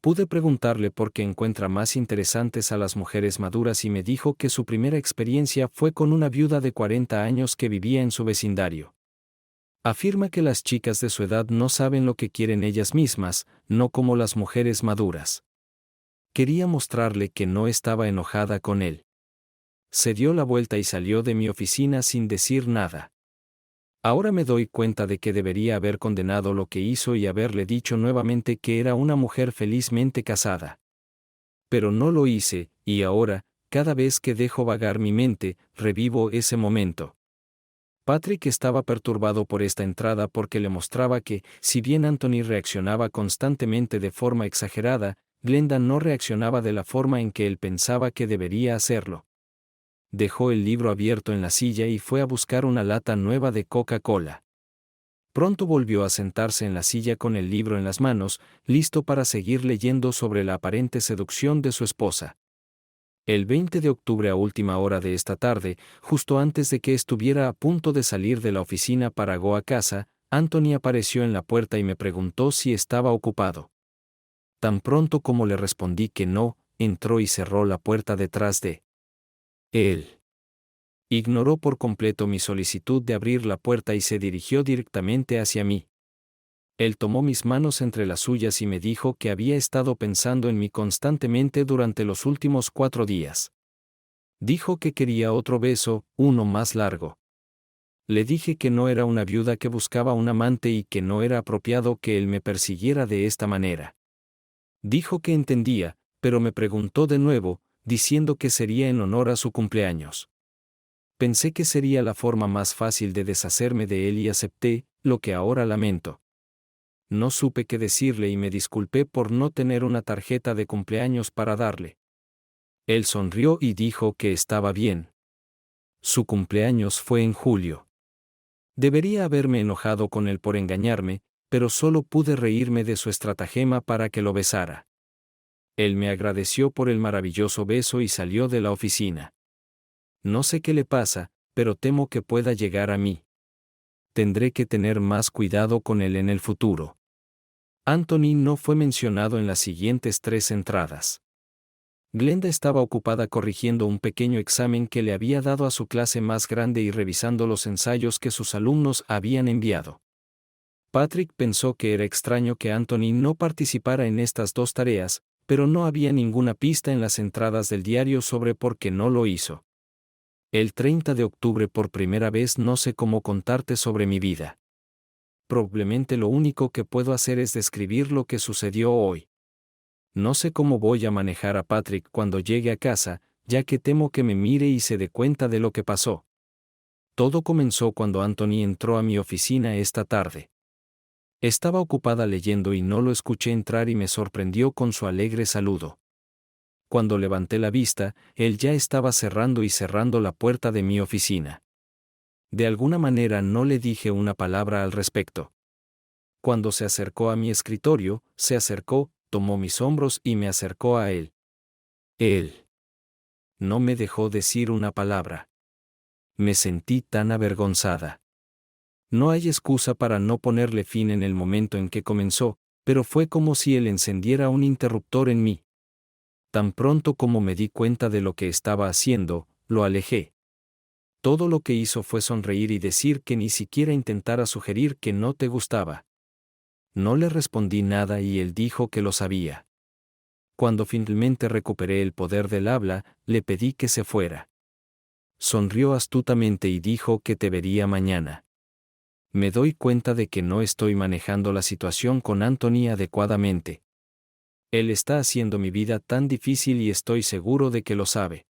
Pude preguntarle por qué encuentra más interesantes a las mujeres maduras y me dijo que su primera experiencia fue con una viuda de 40 años que vivía en su vecindario. Afirma que las chicas de su edad no saben lo que quieren ellas mismas, no como las mujeres maduras. Quería mostrarle que no estaba enojada con él. Se dio la vuelta y salió de mi oficina sin decir nada. Ahora me doy cuenta de que debería haber condenado lo que hizo y haberle dicho nuevamente que era una mujer felizmente casada. Pero no lo hice, y ahora, cada vez que dejo vagar mi mente, revivo ese momento. Patrick estaba perturbado por esta entrada porque le mostraba que, si bien Anthony reaccionaba constantemente de forma exagerada, Glenda no reaccionaba de la forma en que él pensaba que debería hacerlo. Dejó el libro abierto en la silla y fue a buscar una lata nueva de Coca-Cola. Pronto volvió a sentarse en la silla con el libro en las manos, listo para seguir leyendo sobre la aparente seducción de su esposa. El 20 de octubre a última hora de esta tarde, justo antes de que estuviera a punto de salir de la oficina para go a casa, Anthony apareció en la puerta y me preguntó si estaba ocupado. Tan pronto como le respondí que no, entró y cerró la puerta detrás de él. Ignoró por completo mi solicitud de abrir la puerta y se dirigió directamente hacia mí. Él tomó mis manos entre las suyas y me dijo que había estado pensando en mí constantemente durante los últimos 4 días. Dijo que quería otro beso, uno más largo. Le dije que no era una viuda que buscaba un amante y que no era apropiado que él me persiguiera de esta manera. Dijo que entendía, pero me preguntó de nuevo, diciendo que sería en honor a su cumpleaños. Pensé que sería la forma más fácil de deshacerme de él y acepté, lo que ahora lamento. No supe qué decirle y me disculpé por no tener una tarjeta de cumpleaños para darle. Él sonrió y dijo que estaba bien. Su cumpleaños fue en julio. Debería haberme enojado con él por engañarme, pero solo pude reírme de su estratagema para que lo besara. Él me agradeció por el maravilloso beso y salió de la oficina. No sé qué le pasa, pero temo que pueda llegar a mí. Tendré que tener más cuidado con él en el futuro. Anthony no fue mencionado en las siguientes 3 entradas. Glenda estaba ocupada corrigiendo un pequeño examen que le había dado a su clase más grande y revisando los ensayos que sus alumnos habían enviado. Patrick pensó que era extraño que Anthony no participara en estas 2 tareas, pero no había ninguna pista en las entradas del diario sobre por qué no lo hizo. El 30 de octubre por primera vez no sé cómo contarte sobre mi vida. Probablemente lo único que puedo hacer es describir lo que sucedió hoy. No sé cómo voy a manejar a Patrick cuando llegue a casa, ya que temo que me mire y se dé cuenta de lo que pasó. Todo comenzó cuando Anthony entró a mi oficina esta tarde. Estaba ocupada leyendo y no lo escuché entrar y me sorprendió con su alegre saludo. Cuando levanté la vista, él ya estaba cerrando la puerta de mi oficina. De alguna manera no le dije una palabra al respecto. Cuando se acercó a mi escritorio, se acercó, tomó mis hombros y me acercó a él. Él no me dejó decir una palabra. Me sentí tan avergonzada. No hay excusa para no ponerle fin en el momento en que comenzó, pero fue como si él encendiera un interruptor en mí. Tan pronto como me di cuenta de lo que estaba haciendo, lo alejé. Todo lo que hizo fue sonreír y decir que ni siquiera intentara sugerir que no te gustaba. No le respondí nada y él dijo que lo sabía. Cuando finalmente recuperé el poder del habla, le pedí que se fuera. Sonrió astutamente y dijo que te vería mañana. Me doy cuenta de que no estoy manejando la situación con Anthony adecuadamente. Él está haciendo mi vida tan difícil y estoy seguro de que lo sabe.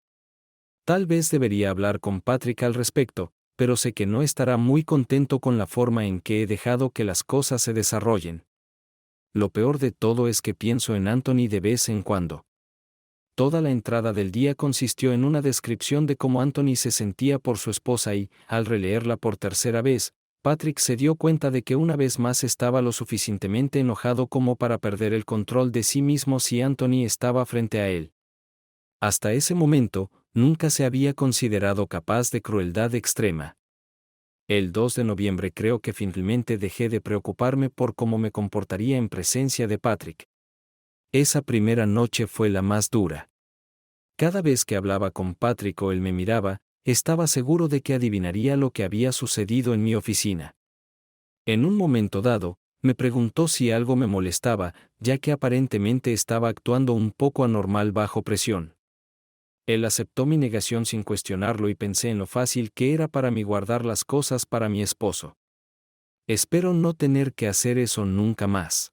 Tal vez debería hablar con Patrick al respecto, pero sé que no estará muy contento con la forma en que he dejado que las cosas se desarrollen. Lo peor de todo es que pienso en Anthony de vez en cuando. Toda la entrada del día consistió en una descripción de cómo Anthony se sentía por su esposa y, al releerla por tercera vez, Patrick se dio cuenta de que una vez más estaba lo suficientemente enojado como para perder el control de sí mismo si Anthony estaba frente a él. Hasta ese momento, nunca se había considerado capaz de crueldad extrema. El 2 de noviembre creo que finalmente dejé de preocuparme por cómo me comportaría en presencia de Patrick. Esa primera noche fue la más dura. Cada vez que hablaba con Patrick o él me miraba, estaba seguro de que adivinaría lo que había sucedido en mi oficina. En un momento dado, me preguntó si algo me molestaba, ya que aparentemente estaba actuando un poco anormal bajo presión. Él aceptó mi negación sin cuestionarlo y pensé en lo fácil que era para mí guardar las cosas para mi esposo. Espero no tener que hacer eso nunca más.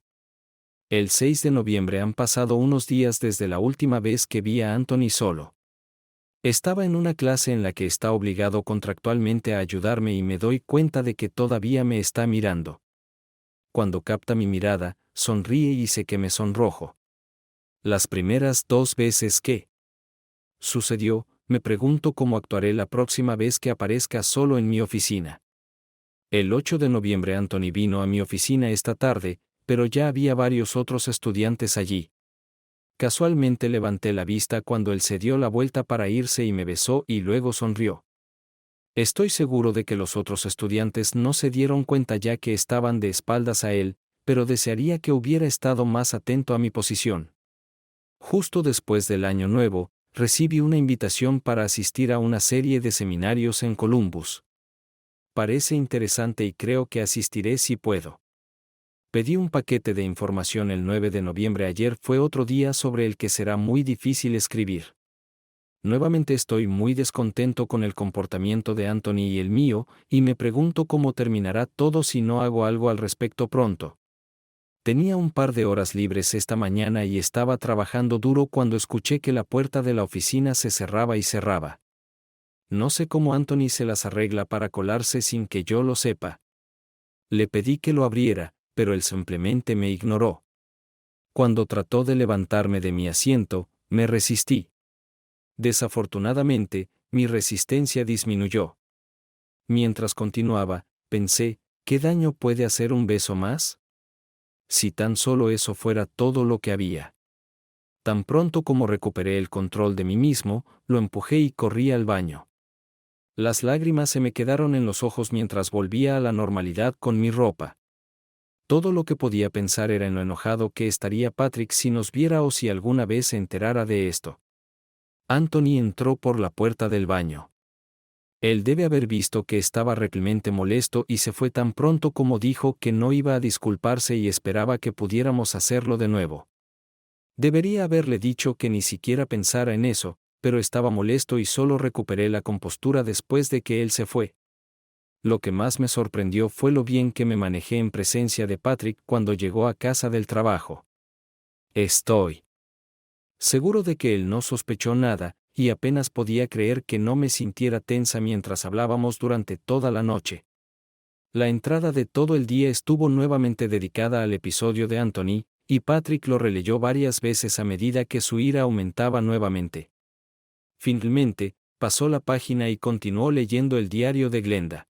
El 6 de noviembre han pasado unos días desde la última vez que vi a Anthony solo. Estaba en una clase en la que está obligado contractualmente a ayudarme y me doy cuenta de que todavía me está mirando. Cuando capta mi mirada, sonríe y sé que me sonrojo. Las primeras 2 veces que sucedió, me pregunto cómo actuaré la próxima vez que aparezca solo en mi oficina. El 8 de noviembre Anthony vino a mi oficina esta tarde, pero ya había varios otros estudiantes allí. Casualmente levanté la vista cuando él se dio la vuelta para irse y me besó y luego sonrió. Estoy seguro de que los otros estudiantes no se dieron cuenta ya que estaban de espaldas a él, pero desearía que hubiera estado más atento a mi posición. Justo después del Año Nuevo, recibí una invitación para asistir a una serie de seminarios en Columbus. Parece interesante y creo que asistiré si puedo. Pedí un paquete de información el 9 de noviembre. Ayer fue otro día sobre el que será muy difícil escribir. Nuevamente estoy muy descontento con el comportamiento de Anthony y el mío, y me pregunto cómo terminará todo si no hago algo al respecto pronto. Tenía un par de horas libres esta mañana y estaba trabajando duro cuando escuché que la puerta de la oficina se cerraba y cerraba. No sé cómo Anthony se las arregla para colarse sin que yo lo sepa. Le pedí que lo abriera, pero él simplemente me ignoró. Cuando trató de levantarme de mi asiento, me resistí. Desafortunadamente, mi resistencia disminuyó. Mientras continuaba, pensé, ¿qué daño puede hacer un beso más? Si tan solo eso fuera todo lo que había. Tan pronto como recuperé el control de mí mismo, lo empujé y corrí al baño. Las lágrimas se me quedaron en los ojos mientras volvía a la normalidad con mi ropa. Todo lo que podía pensar era en lo enojado que estaría Patrick si nos viera o si alguna vez se enterara de esto. Anthony entró por la puerta del baño. Él debe haber visto que estaba realmente molesto y se fue tan pronto como dijo que no iba a disculparse y esperaba que pudiéramos hacerlo de nuevo. Debería haberle dicho que ni siquiera pensara en eso, pero estaba molesto y solo recuperé la compostura después de que él se fue. Lo que más me sorprendió fue lo bien que me manejé en presencia de Patrick cuando llegó a casa del trabajo. Estoy seguro de que él no sospechó nada, y apenas podía creer que no me sintiera tensa mientras hablábamos durante toda la noche. La entrada de todo el día estuvo nuevamente dedicada al episodio de Anthony, y Patrick lo releyó varias veces a medida que su ira aumentaba nuevamente. Finalmente, pasó la página y continuó leyendo el diario de Glenda.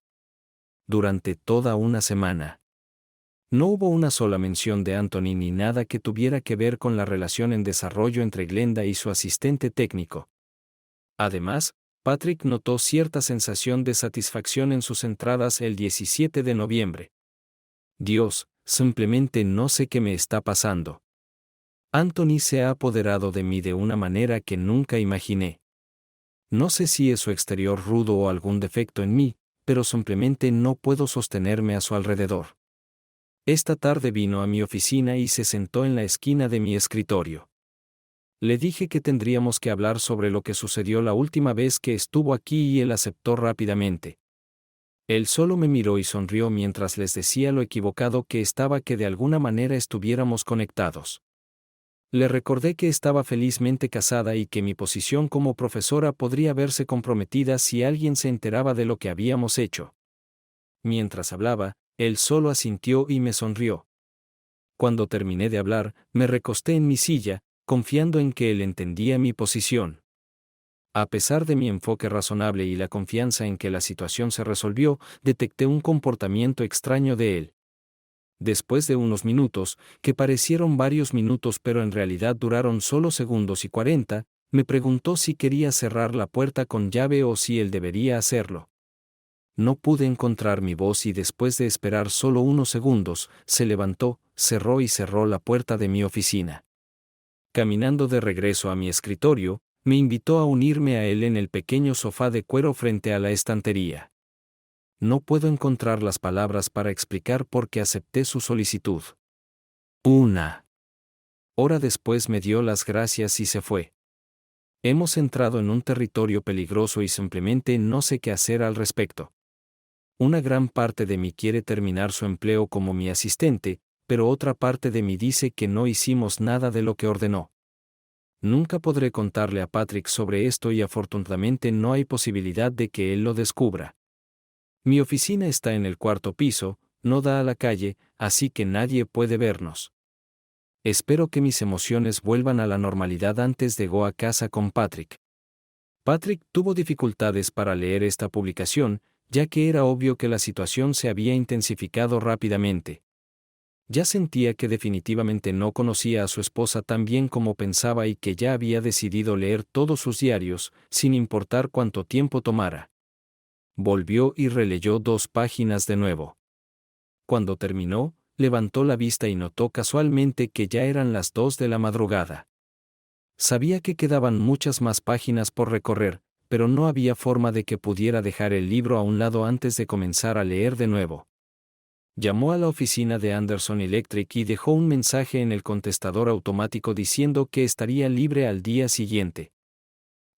Durante toda una semana. No hubo una sola mención de Anthony ni nada que tuviera que ver con la relación en desarrollo entre Glenda y su asistente técnico. Además, Patrick notó cierta sensación de satisfacción en sus entradas el 17 de noviembre. Dios, simplemente no sé qué me está pasando. Anthony se ha apoderado de mí de una manera que nunca imaginé. No sé si es su exterior rudo o algún defecto en mí, pero simplemente no puedo sostenerme a su alrededor. Esta tarde vino a mi oficina y se sentó en la esquina de mi escritorio. Le dije que tendríamos que hablar sobre lo que sucedió la última vez que estuvo aquí y él aceptó rápidamente. Él solo me miró y sonrió mientras les decía lo equivocado que estaba que de alguna manera estuviéramos conectados. Le recordé que estaba felizmente casada y que mi posición como profesora podría verse comprometida si alguien se enteraba de lo que habíamos hecho. Mientras hablaba, él solo asintió y me sonrió. Cuando terminé de hablar, me recosté en mi silla, confiando en que él entendía mi posición. A pesar de mi enfoque razonable y la confianza en que la situación se resolvió, detecté un comportamiento extraño de él. Después de unos minutos, que parecieron varios minutos pero en realidad duraron solo segundos y 40, me preguntó si quería cerrar la puerta con llave o si él debería hacerlo. No pude encontrar mi voz y después de esperar solo unos segundos, se levantó, cerró y cerró la puerta de mi oficina. Caminando de regreso a mi escritorio, me invitó a unirme a él en el pequeño sofá de cuero frente a la estantería. No puedo encontrar las palabras para explicar por qué acepté su solicitud. Una hora después me dio las gracias y se fue. Hemos entrado en un territorio peligroso y simplemente no sé qué hacer al respecto. Una gran parte de mí quiere terminar su empleo como mi asistente, pero otra parte de mí dice que no hicimos nada de lo que ordenó. Nunca podré contarle a Patrick sobre esto y afortunadamente no hay posibilidad de que él lo descubra. Mi oficina está en el cuarto piso, no da a la calle, así que nadie puede vernos. Espero que mis emociones vuelvan a la normalidad antes de ir a casa con Patrick. Patrick tuvo dificultades para leer esta publicación, ya que era obvio que la situación se había intensificado rápidamente. Ya sentía que definitivamente no conocía a su esposa tan bien como pensaba y que ya había decidido leer todos sus diarios, sin importar cuánto tiempo tomara. Volvió y releyó 2 páginas de nuevo. Cuando terminó, levantó la vista y notó casualmente que ya eran las 2 de la madrugada. Sabía que quedaban muchas más páginas por recorrer, pero no había forma de que pudiera dejar el libro a un lado antes de comenzar a leer de nuevo. Llamó a la oficina de Anderson Electric y dejó un mensaje en el contestador automático diciendo que estaría libre al día siguiente.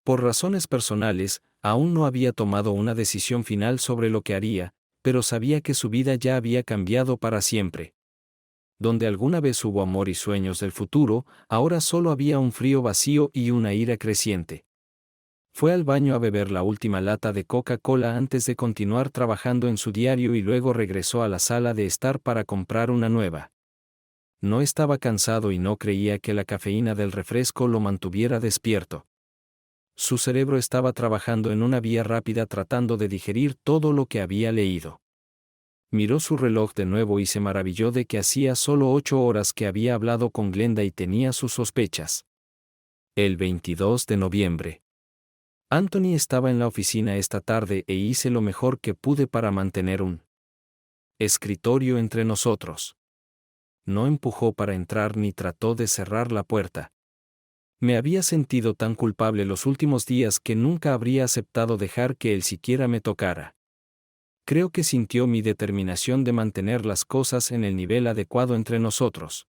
Por razones personales, aún no había tomado una decisión final sobre lo que haría, pero sabía que su vida ya había cambiado para siempre. Donde alguna vez hubo amor y sueños del futuro, ahora solo había un frío vacío y una ira creciente. Fue al baño a beber la última lata de Coca-Cola antes de continuar trabajando en su diario y luego regresó a la sala de estar para comprar una nueva. No estaba cansado y no creía que la cafeína del refresco lo mantuviera despierto. Su cerebro estaba trabajando en una vía rápida tratando de digerir todo lo que había leído. Miró su reloj de nuevo y se maravilló de que hacía solo 8 horas que había hablado con Glenda y tenía sus sospechas. El 22 de noviembre. Anthony estaba en la oficina esta tarde e hice lo mejor que pude para mantener un escritorio entre nosotros. No empujó para entrar ni trató de cerrar la puerta. Me había sentido tan culpable los últimos días que nunca habría aceptado dejar que él siquiera me tocara. Creo que sintió mi determinación de mantener las cosas en el nivel adecuado entre nosotros.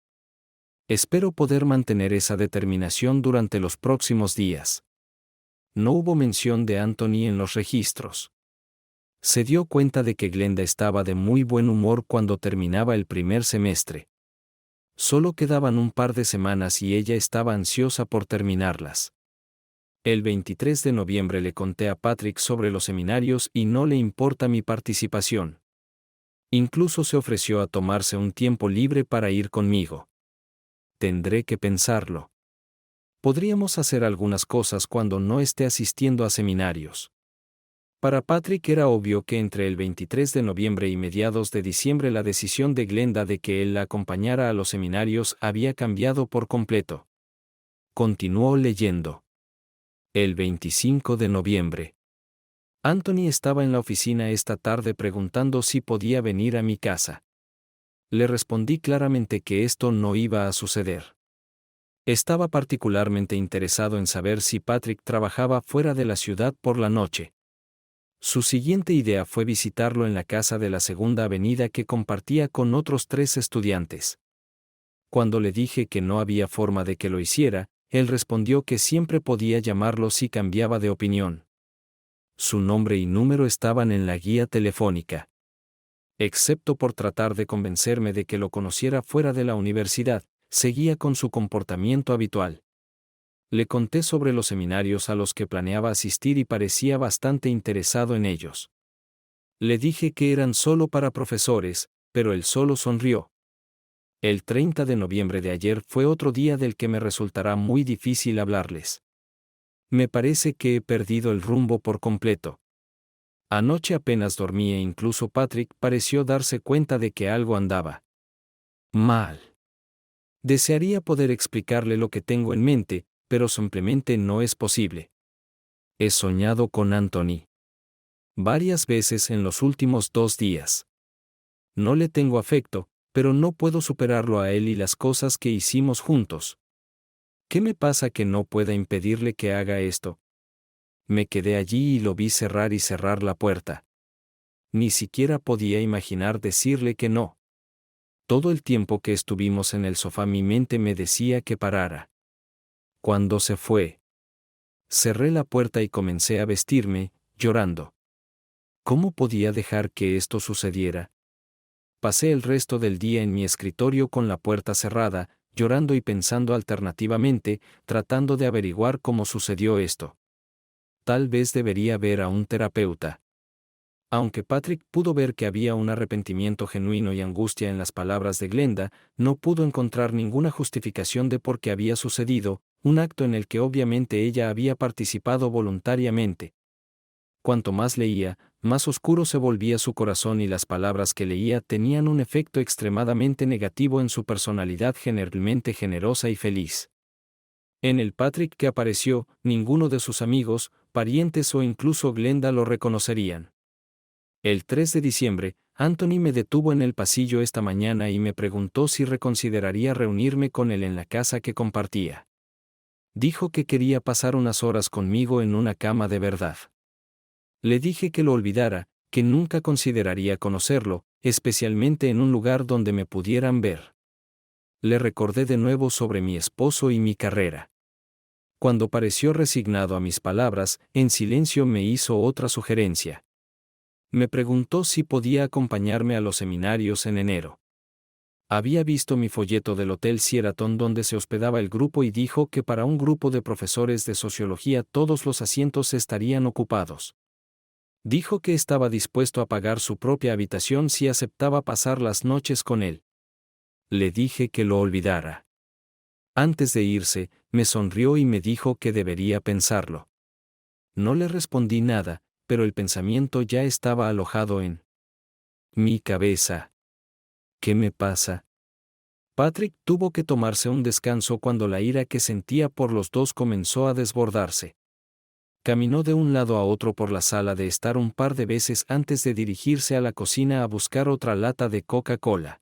Espero poder mantener esa determinación durante los próximos días. No hubo mención de Anthony en los registros. Se dio cuenta de que Glenda estaba de muy buen humor cuando terminaba el primer semestre. Solo quedaban un par de semanas y ella estaba ansiosa por terminarlas. El 23 de noviembre le conté a Patrick sobre los seminarios y no le importa mi participación. Incluso se ofreció a tomarse un tiempo libre para ir conmigo. Tendré que pensarlo. Podríamos hacer algunas cosas cuando no esté asistiendo a seminarios. Para Patrick era obvio que entre el 23 de noviembre y mediados de diciembre la decisión de Glenda de que él la acompañara a los seminarios había cambiado por completo. Continuó leyendo. El 25 de noviembre. Anthony estaba en la oficina esta tarde preguntando si podía venir a mi casa. Le respondí claramente que esto no iba a suceder. Estaba particularmente interesado en saber si Patrick trabajaba fuera de la ciudad por la noche. Su siguiente idea fue visitarlo en la casa de la Segunda Avenida que compartía con otros 3 estudiantes. Cuando le dije que no había forma de que lo hiciera, él respondió que siempre podía llamarlo si cambiaba de opinión. Su nombre y número estaban en la guía telefónica. Excepto por tratar de convencerme de que lo conociera fuera de la universidad, seguía con su comportamiento habitual. Le conté sobre los seminarios a los que planeaba asistir y parecía bastante interesado en ellos. Le dije que eran solo para profesores, pero él solo sonrió. El 30 de noviembre de ayer fue otro día del que me resultará muy difícil hablarles. Me parece que he perdido el rumbo por completo. Anoche apenas dormí e incluso Patrick pareció darse cuenta de que algo andaba mal. Desearía poder explicarle lo que tengo en mente, pero simplemente no es posible. He soñado con Anthony varias veces en los últimos 2 días. No le tengo afecto, pero no puedo superarlo a él y las cosas que hicimos juntos. ¿Qué me pasa que no pueda impedirle que haga esto? Me quedé allí y lo vi cerrar y cerrar la puerta. Ni siquiera podía imaginar decirle que no. Todo el tiempo que estuvimos en el sofá mi mente me decía que parara. Cuando se fue, cerré la puerta y comencé a vestirme, llorando. ¿Cómo podía dejar que esto sucediera? Pasé el resto del día en mi escritorio con la puerta cerrada, llorando y pensando alternativamente, tratando de averiguar cómo sucedió esto. Tal vez debería ver a un terapeuta. Aunque Patrick pudo ver que había un arrepentimiento genuino y angustia en las palabras de Glenda, no pudo encontrar ninguna justificación de por qué había sucedido, un acto en el que obviamente ella había participado voluntariamente. Cuanto más leía, más oscuro se volvía su corazón y las palabras que leía tenían un efecto extremadamente negativo en su personalidad generalmente generosa y feliz. En el Patrick que apareció, ninguno de sus amigos, parientes o incluso Glenda lo reconocerían. El 3 de diciembre, Anthony me detuvo en el pasillo esta mañana y me preguntó si reconsideraría reunirme con él en la casa que compartía. Dijo que quería pasar unas horas conmigo en una cama de verdad. Le dije que lo olvidara, que nunca consideraría conocerlo, especialmente en un lugar donde me pudieran ver. Le recordé de nuevo sobre mi esposo y mi carrera. Cuando pareció resignado a mis palabras, en silencio me hizo otra sugerencia. Me preguntó si podía acompañarme a los seminarios en enero. Había visto mi folleto del Hotel Sheraton donde se hospedaba el grupo y dijo que para un grupo de profesores de sociología todos los asientos estarían ocupados. Dijo que estaba dispuesto a pagar su propia habitación si aceptaba pasar las noches con él. Le dije que lo olvidara. Antes de irse, me sonrió y me dijo que debería pensarlo. No le respondí nada, pero el pensamiento ya estaba alojado en mi cabeza. ¿Qué me pasa? Patrick tuvo que tomarse un descanso cuando la ira que sentía por los dos comenzó a desbordarse. Caminó de un lado a otro por la sala de estar un par de veces antes de dirigirse a la cocina a buscar otra lata de Coca-Cola.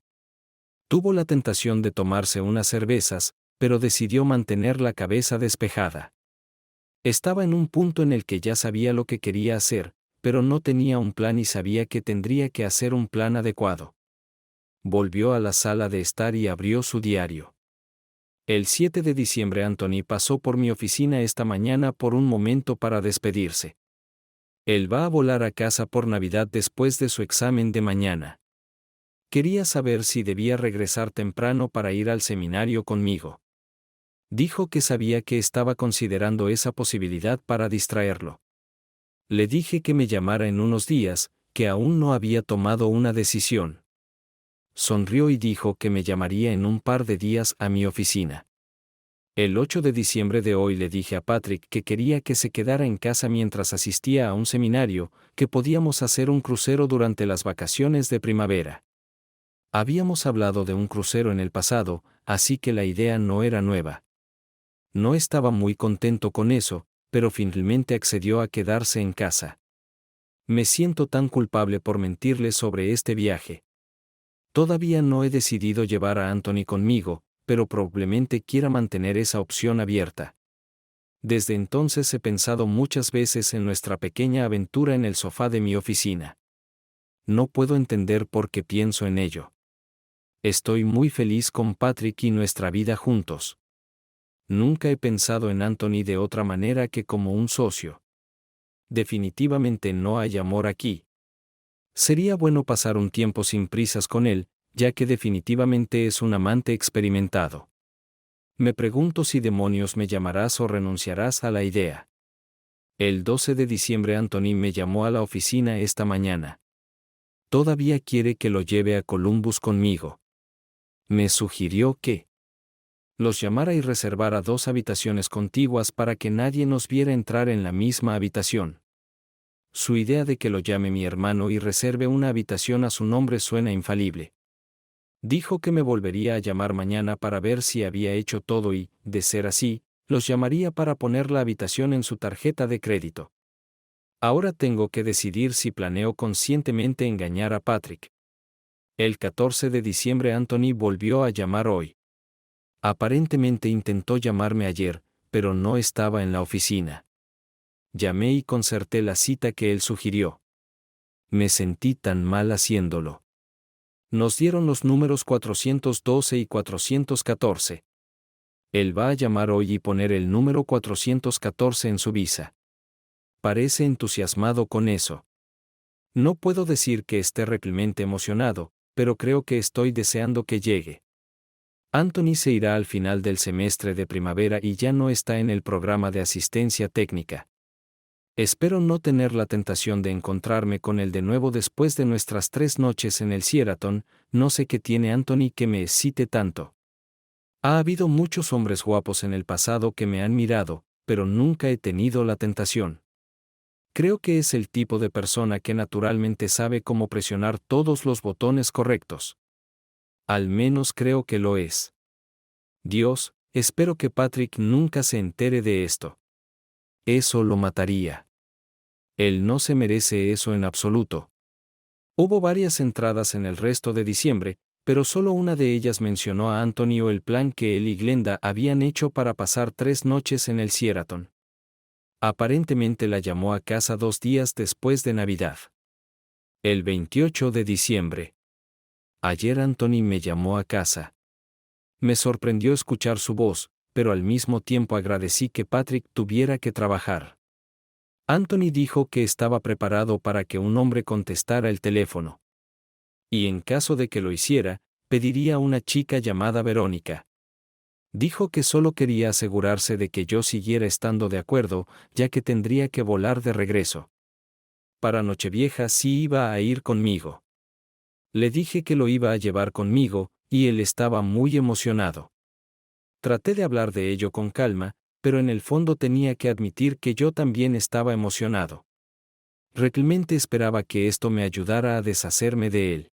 Tuvo la tentación de tomarse unas cervezas, pero decidió mantener la cabeza despejada. Estaba en un punto en el que ya sabía lo que quería hacer, pero no tenía un plan y sabía que tendría que hacer un plan adecuado. Volvió a la sala de estar y abrió su diario. El 7 de diciembre Anthony pasó por mi oficina esta mañana por un momento para despedirse. Él va a volar a casa por Navidad después de su examen de mañana. Quería saber si debía regresar temprano para ir al seminario conmigo. Dijo que sabía que estaba considerando esa posibilidad para distraerlo. Le dije que me llamara en unos días, que aún no había tomado una decisión. Sonrió y dijo que me llamaría en un par de días a mi oficina. El 8 de diciembre de hoy le dije a Patrick que quería que se quedara en casa mientras asistía a un seminario, que podíamos hacer un crucero durante las vacaciones de primavera. Habíamos hablado de un crucero en el pasado, así que la idea no era nueva. No estaba muy contento con eso, pero finalmente accedió a quedarse en casa. Me siento tan culpable por mentirle sobre este viaje. Todavía no he decidido llevar a Anthony conmigo, pero probablemente quiera mantener esa opción abierta. Desde entonces he pensado muchas veces en nuestra pequeña aventura en el sofá de mi oficina. No puedo entender por qué pienso en ello. Estoy muy feliz con Patrick y nuestra vida juntos. Nunca he pensado en Anthony de otra manera que como un socio. Definitivamente no hay amor aquí. Sería bueno pasar un tiempo sin prisas con él, ya que definitivamente es un amante experimentado. Me pregunto si demonios me llamarás o renunciarás a la idea. El 12 de diciembre Anthony me llamó a la oficina esta mañana. Todavía quiere que lo lleve a Columbus conmigo. Me sugirió que los llamara y reservara 2 habitaciones contiguas para que nadie nos viera entrar en la misma habitación. Su idea de que lo llame mi hermano y reserve una habitación a su nombre suena infalible. Dijo que me volvería a llamar mañana para ver si había hecho todo y, de ser así, los llamaría para poner la habitación en su tarjeta de crédito. Ahora tengo que decidir si planeo conscientemente engañar a Patrick. El 14 de diciembre Anthony volvió a llamar hoy. Aparentemente intentó llamarme ayer, pero no estaba en la oficina. Llamé y concerté la cita que él sugirió. Me sentí tan mal haciéndolo. Nos dieron los números 412 y 414. Él va a llamar hoy y poner el número 414 en su visa. Parece entusiasmado con eso. No puedo decir que esté realmente emocionado, pero creo que estoy deseando que llegue. Anthony se irá al final del semestre de primavera y ya no está en el programa de asistencia técnica. Espero no tener la tentación de encontrarme con él de nuevo después de nuestras 3 noches en el Sheraton. No sé qué tiene Anthony que me excite tanto. Ha habido muchos hombres guapos en el pasado que me han mirado, pero nunca he tenido la tentación. Creo que es el tipo de persona que naturalmente sabe cómo presionar todos los botones correctos. Al menos creo que lo es. Dios, espero que Patrick nunca se entere de esto. Eso lo mataría. Él no se merece eso en absoluto. Hubo varias entradas en el resto de diciembre, pero solo una de ellas mencionó a Anthony o el plan que él y Glenda habían hecho para pasar 3 noches en el Sheraton. Aparentemente la llamó a casa 2 días después de Navidad. El 28 de diciembre. Ayer Anthony me llamó a casa. Me sorprendió escuchar su voz, pero al mismo tiempo agradecí que Patrick tuviera que trabajar. Anthony dijo que estaba preparado para que un hombre contestara el teléfono. Y en caso de que lo hiciera, pediría a una chica llamada Verónica. Dijo que solo quería asegurarse de que yo siguiera estando de acuerdo, ya que tendría que volar de regreso. Para Nochevieja sí iba a ir conmigo. Le dije que lo iba a llevar conmigo, y él estaba muy emocionado. Traté de hablar de ello con calma, pero en el fondo tenía que admitir que yo también estaba emocionado. Realmente esperaba que esto me ayudara a deshacerme de él.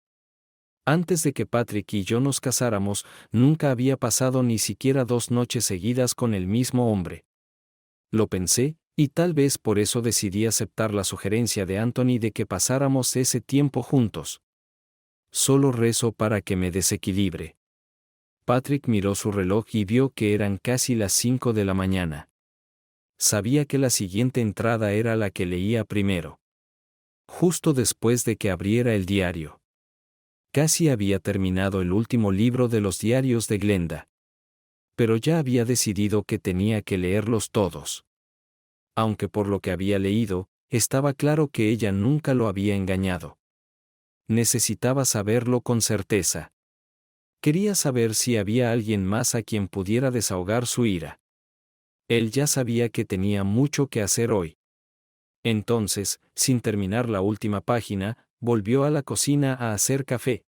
Antes de que Patrick y yo nos casáramos, nunca había pasado ni siquiera 2 noches seguidas con el mismo hombre. Lo pensé, y tal vez por eso decidí aceptar la sugerencia de Anthony de que pasáramos ese tiempo juntos. Solo rezo para que me desequilibre. Patrick miró su reloj y vio que eran casi las 5 de la mañana. Sabía que la siguiente entrada era la que leía primero. Justo después de que abriera el diario. Casi había terminado el último libro de los diarios de Glenda. Pero ya había decidido que tenía que leerlos todos. Aunque por lo que había leído, estaba claro que ella nunca lo había engañado. Necesitaba saberlo con certeza. Quería saber si había alguien más a quien pudiera desahogar su ira. Él ya sabía que tenía mucho que hacer hoy. Entonces, sin terminar la última página, volvió a la cocina a hacer café.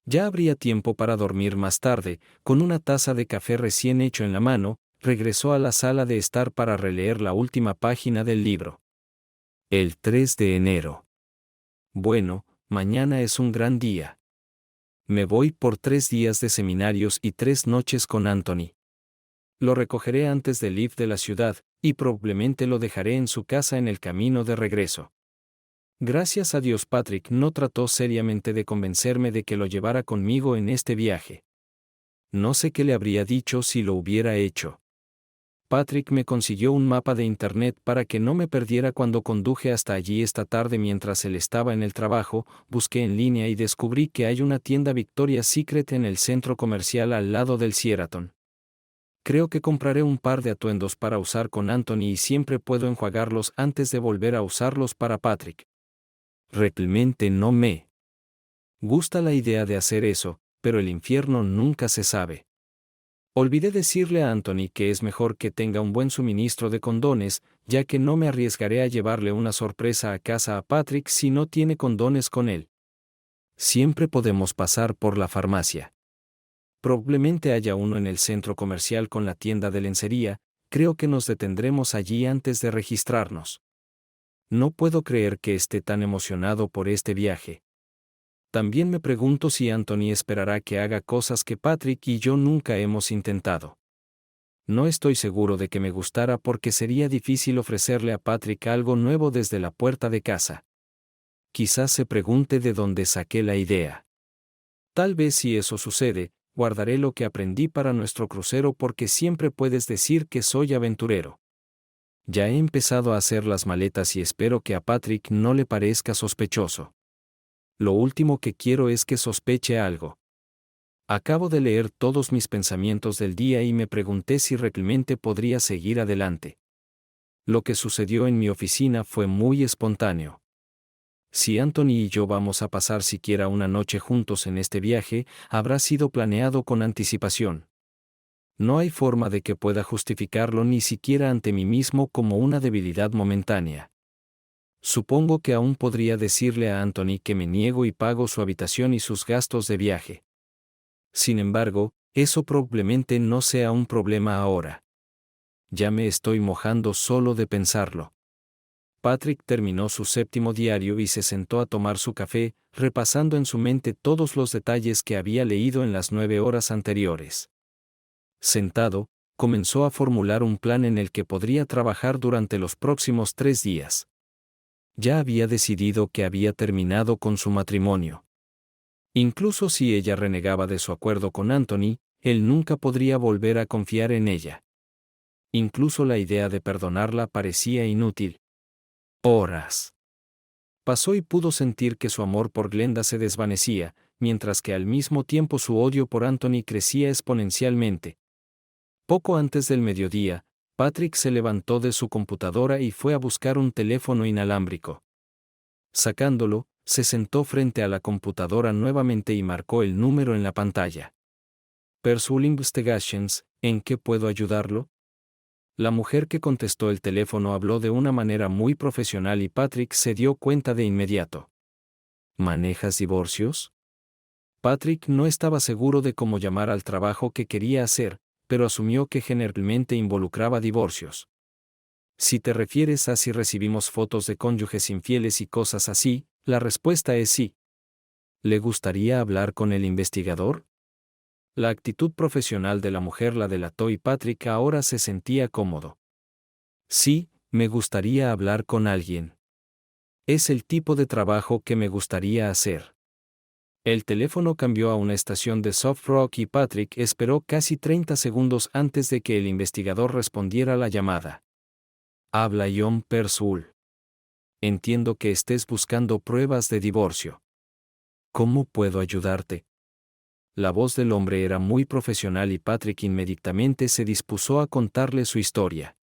Ya habría tiempo para dormir más tarde. Con una taza de café recién hecho en la mano, regresó a la sala de estar para releer la última página del libro. El 3 de enero. Bueno, mañana es un gran día. Me voy por 3 días de seminarios y 3 noches con Anthony. Lo recogeré antes del lift de la ciudad, y probablemente lo dejaré en su casa en el camino de regreso. Gracias a Dios Patrick no trató seriamente de convencerme de que lo llevara conmigo en este viaje. No sé qué le habría dicho si lo hubiera hecho. Patrick me consiguió un mapa de internet para que no me perdiera cuando conduje hasta allí esta tarde mientras él estaba en el trabajo. Busqué en línea y descubrí que hay una tienda Victoria's Secret en el centro comercial al lado del Sheraton. Creo que compraré un par de atuendos para usar con Anthony y siempre puedo enjuagarlos antes de volver a usarlos para Patrick. Realmente no me gusta la idea de hacer eso, pero el infierno nunca se sabe. Olvidé decirle a Anthony que es mejor que tenga un buen suministro de condones, ya que no me arriesgaré a llevarle una sorpresa a casa a Patrick si no tiene condones con él. Siempre podemos pasar por la farmacia. Probablemente haya uno en el centro comercial con la tienda de lencería. Creo que nos detendremos allí antes de registrarnos. No puedo creer que esté tan emocionado por este viaje. También me pregunto si Anthony esperará que haga cosas que Patrick y yo nunca hemos intentado. No estoy seguro de que me gustara porque sería difícil ofrecerle a Patrick algo nuevo desde la puerta de casa. Quizás se pregunte de dónde saqué la idea. Tal vez si eso sucede, guardaré lo que aprendí para nuestro crucero porque siempre puedes decir que soy aventurero. Ya he empezado a hacer las maletas y espero que a Patrick no le parezca sospechoso. Lo último que quiero es que sospeche algo. Acabo de leer todos mis pensamientos del día y me pregunté si realmente podría seguir adelante. Lo que sucedió en mi oficina fue muy espontáneo. Si Anthony y yo vamos a pasar siquiera una noche juntos en este viaje, habrá sido planeado con anticipación. No hay forma de que pueda justificarlo ni siquiera ante mí mismo como una debilidad momentánea. Supongo que aún podría decirle a Anthony que me niego y pago su habitación y sus gastos de viaje. Sin embargo, eso probablemente no sea un problema ahora. Ya me estoy mojando solo de pensarlo. Patrick terminó su séptimo diario y se sentó a tomar su café, repasando en su mente todos los detalles que había leído en las 9 horas anteriores. Sentado, comenzó a formular un plan en el que podría trabajar durante los próximos 3 días. Ya había decidido que había terminado con su matrimonio. Incluso si ella renegaba de su acuerdo con Anthony, él nunca podría volver a confiar en ella. Incluso la idea de perdonarla parecía inútil. Horas. Pasó y pudo sentir que su amor por Glenda se desvanecía, mientras que al mismo tiempo su odio por Anthony crecía exponencialmente. Poco antes del mediodía, Patrick se levantó de su computadora y fue a buscar un teléfono inalámbrico. Sacándolo, se sentó frente a la computadora nuevamente y marcó el número en la pantalla. Persul Investigations, ¿en qué puedo ayudarlo? La mujer que contestó el teléfono habló de una manera muy profesional y Patrick se dio cuenta de inmediato. ¿Manejas divorcios? Patrick no estaba seguro de cómo llamar al trabajo que quería hacer, pero asumió que generalmente involucraba divorcios. Si te refieres a si recibimos fotos de cónyuges infieles y cosas así, la respuesta es sí. ¿Le gustaría hablar con el investigador? La actitud profesional de la mujer la delató y Patrick ahora se sentía cómodo. Sí, me gustaría hablar con alguien. Es el tipo de trabajo que me gustaría hacer. El teléfono cambió a una estación de soft rock y Patrick esperó casi 30 segundos antes de que el investigador respondiera la llamada. Habla John Persul. Entiendo que estés buscando pruebas de divorcio. ¿Cómo puedo ayudarte? La voz del hombre era muy profesional y Patrick inmediatamente se dispuso a contarle su historia.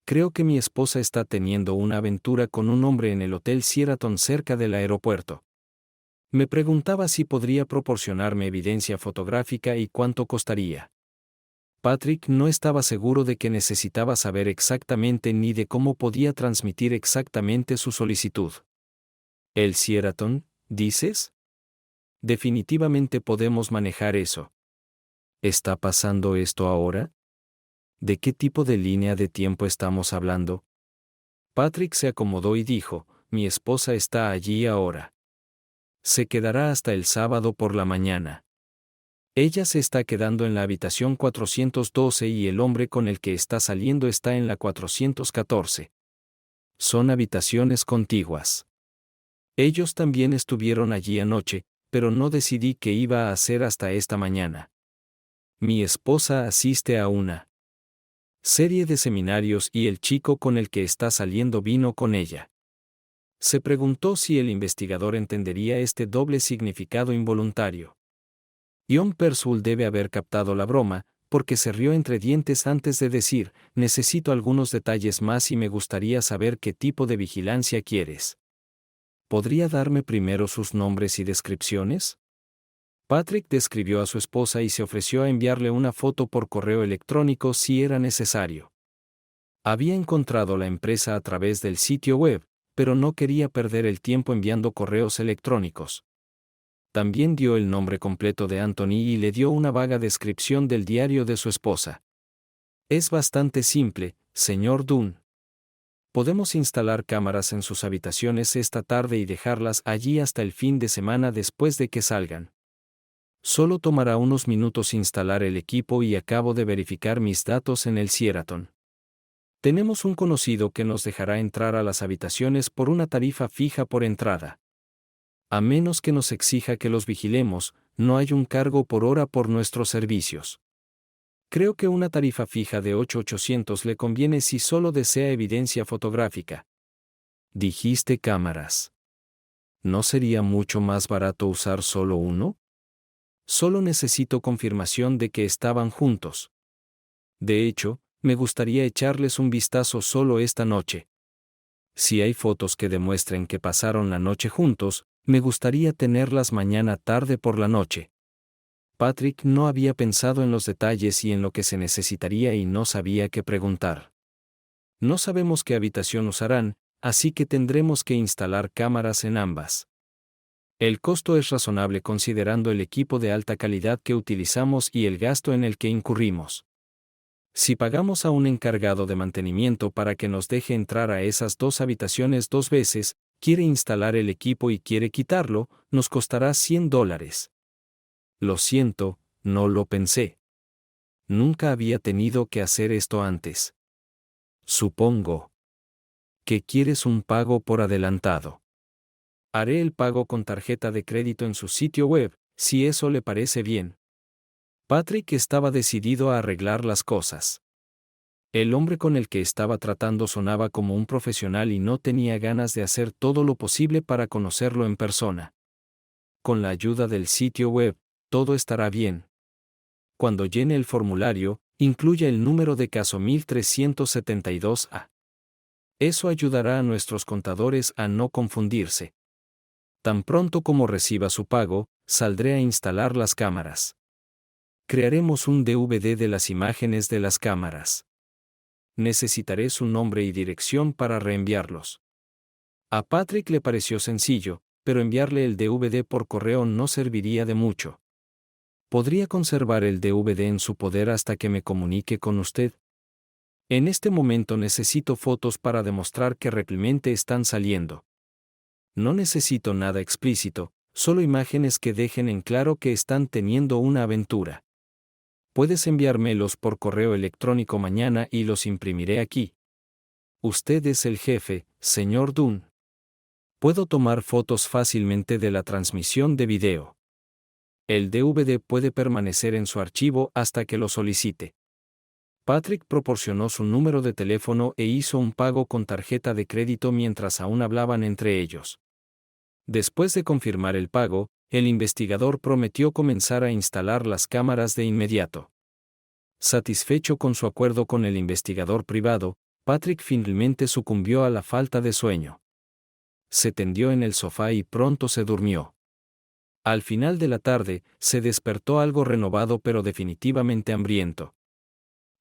Creo que mi esposa está teniendo una aventura con un hombre en el Hotel Sheraton cerca del aeropuerto. Me preguntaba si podría proporcionarme evidencia fotográfica y cuánto costaría. Patrick no estaba seguro de que necesitaba saber exactamente ni de cómo podía transmitir exactamente su solicitud. ¿El Sheraton, dices? Definitivamente podemos manejar eso. ¿Está pasando esto ahora? ¿De qué tipo de línea de tiempo estamos hablando? Patrick se acomodó y dijo, mi esposa está allí ahora. Se quedará hasta el sábado por la mañana. Ella se está quedando en la habitación 412 y el hombre con el que está saliendo está en la 414. Son habitaciones contiguas. Ellos también estuvieron allí anoche, pero no decidí qué iba a hacer hasta esta mañana. Mi esposa asiste a una serie de seminarios y el chico con el que está saliendo vino con ella. Se preguntó si el investigador entendería este doble significado involuntario. John Persul debe haber captado la broma, porque se rió entre dientes antes de decir, necesito algunos detalles más y me gustaría saber qué tipo de vigilancia quieres. ¿Podría darme primero sus nombres y descripciones? Patrick describió a su esposa y se ofreció a enviarle una foto por correo electrónico si era necesario. Había encontrado la empresa a través del sitio web, pero no quería perder el tiempo enviando correos electrónicos. También dio el nombre completo de Anthony y le dio una vaga descripción del diario de su esposa. Es bastante simple, señor Dunn. Podemos instalar cámaras en sus habitaciones esta tarde y dejarlas allí hasta el fin de semana después de que salgan. Solo tomará unos minutos instalar el equipo y acabo de verificar mis datos en el Sheraton. Tenemos un conocido que nos dejará entrar a las habitaciones por una tarifa fija por entrada. A menos que nos exija que los vigilemos, no hay un cargo por hora por nuestros servicios. Creo que una tarifa fija de 8,800 le conviene si solo desea evidencia fotográfica. Dijiste cámaras. ¿No sería mucho más barato usar solo uno? Solo necesito confirmación de que estaban juntos. De hecho, me gustaría echarles un vistazo solo esta noche. Si hay fotos que demuestren que pasaron la noche juntos, me gustaría tenerlas mañana tarde por la noche. Patrick no había pensado en los detalles y en lo que se necesitaría y no sabía qué preguntar. No sabemos qué habitación usarán, así que tendremos que instalar cámaras en ambas. El costo es razonable considerando el equipo de alta calidad que utilizamos y el gasto en el que incurrimos. Si pagamos a un encargado de mantenimiento para que nos deje entrar a esas dos habitaciones 2 veces, quiere instalar el equipo y quiere quitarlo, nos costará $100. Lo siento, no lo pensé. Nunca había tenido que hacer esto antes. Supongo que quieres un pago por adelantado. Haré el pago con tarjeta de crédito en su sitio web, si eso le parece bien. Patrick estaba decidido a arreglar las cosas. El hombre con el que estaba tratando sonaba como un profesional y no tenía ganas de hacer todo lo posible para conocerlo en persona. Con la ayuda del sitio web, todo estará bien. Cuando llene el formulario, incluya el número de caso 1372A. Eso ayudará a nuestros contadores a no confundirse. Tan pronto como reciba su pago, saldré a instalar las cámaras. Crearemos un DVD de las imágenes de las cámaras. Necesitaré su nombre y dirección para reenviarlos. A Patrick le pareció sencillo, pero enviarle el DVD por correo no serviría de mucho. ¿Podría conservar el DVD en su poder hasta que me comunique con usted? En este momento necesito fotos para demostrar que realmente están saliendo. No necesito nada explícito, solo imágenes que dejen en claro que están teniendo una aventura. Puedes enviármelos por correo electrónico mañana y los imprimiré aquí. Usted es el jefe, señor Dunn. Puedo tomar fotos fácilmente de la transmisión de video. El DVD puede permanecer en su archivo hasta que lo solicite. Patrick proporcionó su número de teléfono e hizo un pago con tarjeta de crédito mientras aún hablaban entre ellos. Después de confirmar el pago, el investigador prometió comenzar a instalar las cámaras de inmediato. Satisfecho con su acuerdo con el investigador privado, Patrick finalmente sucumbió a la falta de sueño. Se tendió en el sofá y pronto se durmió. Al final de la tarde, se despertó algo renovado pero definitivamente hambriento.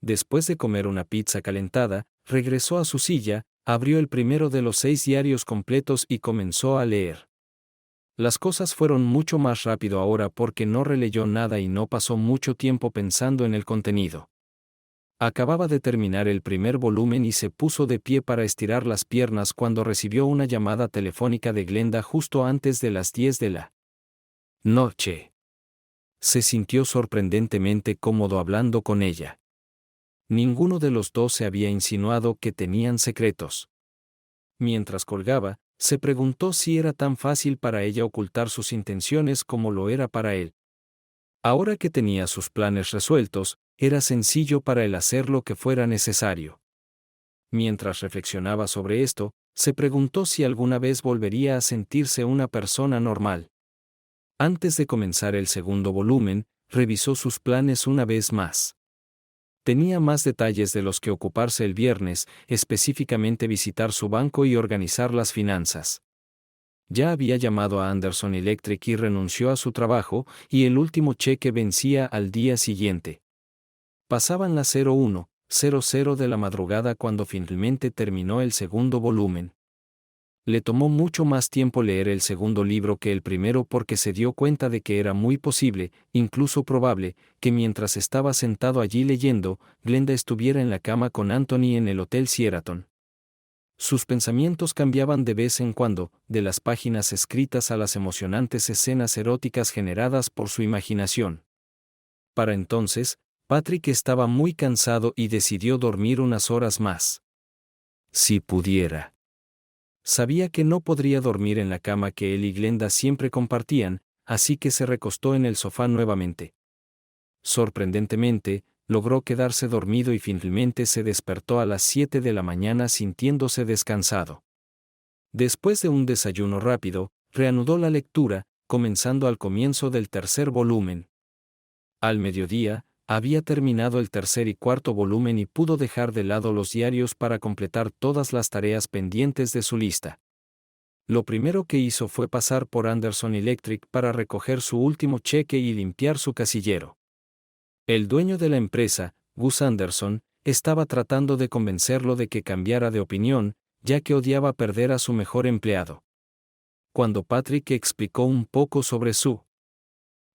Después de comer una pizza calentada, regresó a su silla, abrió el primero de los 6 diarios completos y comenzó a leer. Las cosas fueron mucho más rápido ahora porque no releyó nada y no pasó mucho tiempo pensando en el contenido. Acababa de terminar el primer volumen y se puso de pie para estirar las piernas cuando recibió una llamada telefónica de Glenda justo antes de las 10 de la noche. Se sintió sorprendentemente cómodo hablando con ella. Ninguno de los dos se había insinuado que tenían secretos. Mientras colgaba, se preguntó si era tan fácil para ella ocultar sus intenciones como lo era para él. Ahora que tenía sus planes resueltos, era sencillo para él hacer lo que fuera necesario. Mientras reflexionaba sobre esto, se preguntó si alguna vez volvería a sentirse una persona normal. Antes de comenzar el segundo volumen, revisó sus planes una vez más. Tenía más detalles de los que ocuparse el viernes, específicamente visitar su banco y organizar las finanzas. Ya había llamado a Anderson Electric y renunció a su trabajo, y el último cheque vencía al día siguiente. Pasaban las 01:00 de la madrugada cuando finalmente terminó el segundo volumen. Le tomó mucho más tiempo leer el segundo libro que el primero porque se dio cuenta de que era muy posible, incluso probable, que mientras estaba sentado allí leyendo, Glenda estuviera en la cama con Anthony en el Hotel Sheraton. Sus pensamientos cambiaban de vez en cuando, de las páginas escritas a las emocionantes escenas eróticas generadas por su imaginación. Para entonces, Patrick estaba muy cansado y decidió dormir unas horas más. Si pudiera. Sabía que no podría dormir en la cama que él y Glenda siempre compartían, así que se recostó en el sofá nuevamente. Sorprendentemente, logró quedarse dormido y finalmente se despertó a las 7 de la mañana sintiéndose descansado. Después de un desayuno rápido, reanudó la lectura, comenzando al comienzo del tercer volumen. Al mediodía, había terminado el tercer y cuarto volumen y pudo dejar de lado los diarios para completar todas las tareas pendientes de su lista. Lo primero que hizo fue pasar por Anderson Electric para recoger su último cheque y limpiar su casillero. El dueño de la empresa, Gus Anderson, estaba tratando de convencerlo de que cambiara de opinión, ya que odiaba perder a su mejor empleado. Cuando Patrick explicó un poco sobre su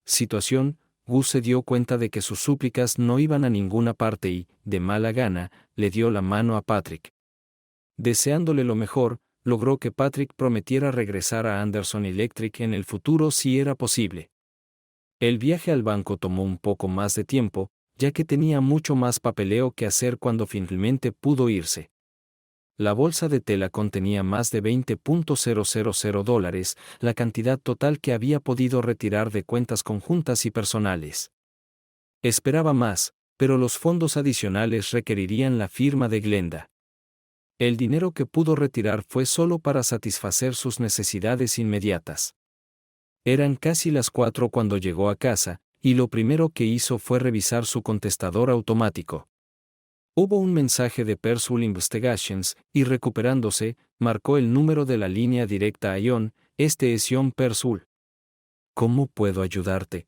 situación, Gus se dio cuenta de que sus súplicas no iban a ninguna parte y, de mala gana, le dio la mano a Patrick. Deseándole lo mejor, logró que Patrick prometiera regresar a Anderson Electric en el futuro si era posible. El viaje al banco tomó un poco más de tiempo, ya que tenía mucho más papeleo que hacer cuando finalmente pudo irse. La bolsa de tela contenía más de $20,000, la cantidad total que había podido retirar de cuentas conjuntas y personales. Esperaba más, pero los fondos adicionales requerirían la firma de Glenda. El dinero que pudo retirar fue solo para satisfacer sus necesidades inmediatas. Eran casi las 4 cuando llegó a casa, y lo primero que hizo fue revisar su contestador automático. Hubo un mensaje de Pursuit Investigations, y recuperándose, marcó el número de la línea directa a John. Este es John Pursuit. ¿Cómo puedo ayudarte?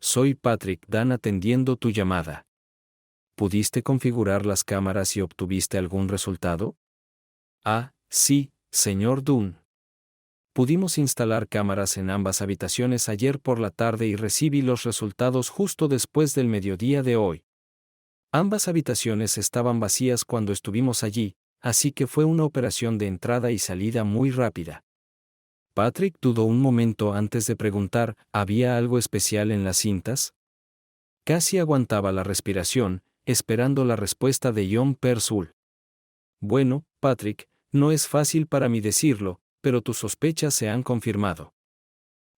Soy Patrick Dunn atendiendo tu llamada. ¿Pudiste configurar las cámaras y obtuviste algún resultado? Ah, sí, señor Dunn. Pudimos instalar cámaras en ambas habitaciones ayer por la tarde y recibí los resultados justo después del mediodía de hoy. Ambas habitaciones estaban vacías cuando estuvimos allí, así que fue una operación de entrada y salida muy rápida. Patrick dudó un momento antes de preguntar, ¿había algo especial en las cintas? Casi aguantaba la respiración, esperando la respuesta de John Pursuit. Bueno, Patrick, no es fácil para mí decirlo, pero tus sospechas se han confirmado.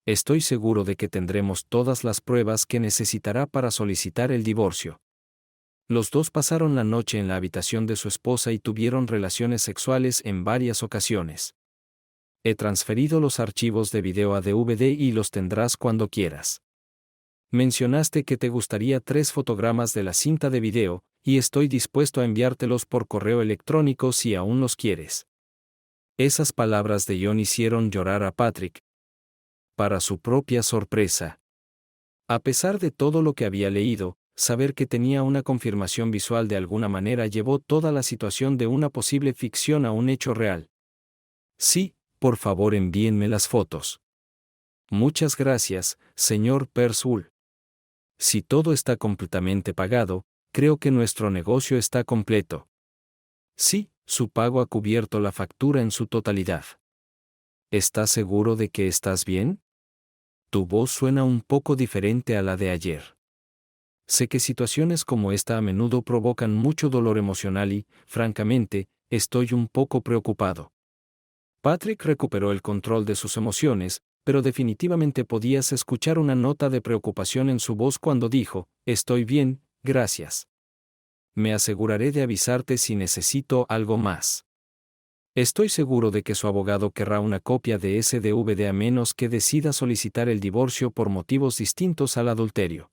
Estoy seguro de que tendremos todas las pruebas que necesitará para solicitar el divorcio. Los dos pasaron la noche en la habitación de su esposa y tuvieron relaciones sexuales en varias ocasiones. He transferido los archivos de video a DVD y los tendrás cuando quieras. Mencionaste que te gustaría 3 fotogramas de la cinta de video, y estoy dispuesto a enviártelos por correo electrónico si aún los quieres. Esas palabras de John hicieron llorar a Patrick. Para su propia sorpresa. A pesar de todo lo que había leído, saber que tenía una confirmación visual de alguna manera llevó toda la situación de una posible ficción a un hecho real. Sí, por favor envíenme las fotos. Muchas gracias, señor Pursuit. Si todo está completamente pagado, creo que nuestro negocio está completo. Sí, su pago ha cubierto la factura en su totalidad. ¿Estás seguro de que estás bien? Tu voz suena un poco diferente a la de ayer. Sé que situaciones como esta a menudo provocan mucho dolor emocional y, francamente, estoy un poco preocupado. Patrick recuperó el control de sus emociones, pero definitivamente podías escuchar una nota de preocupación en su voz cuando dijo, estoy bien, gracias. Me aseguraré de avisarte si necesito algo más. Estoy seguro de que su abogado querrá una copia de ese DVD a menos que decida solicitar el divorcio por motivos distintos al adulterio.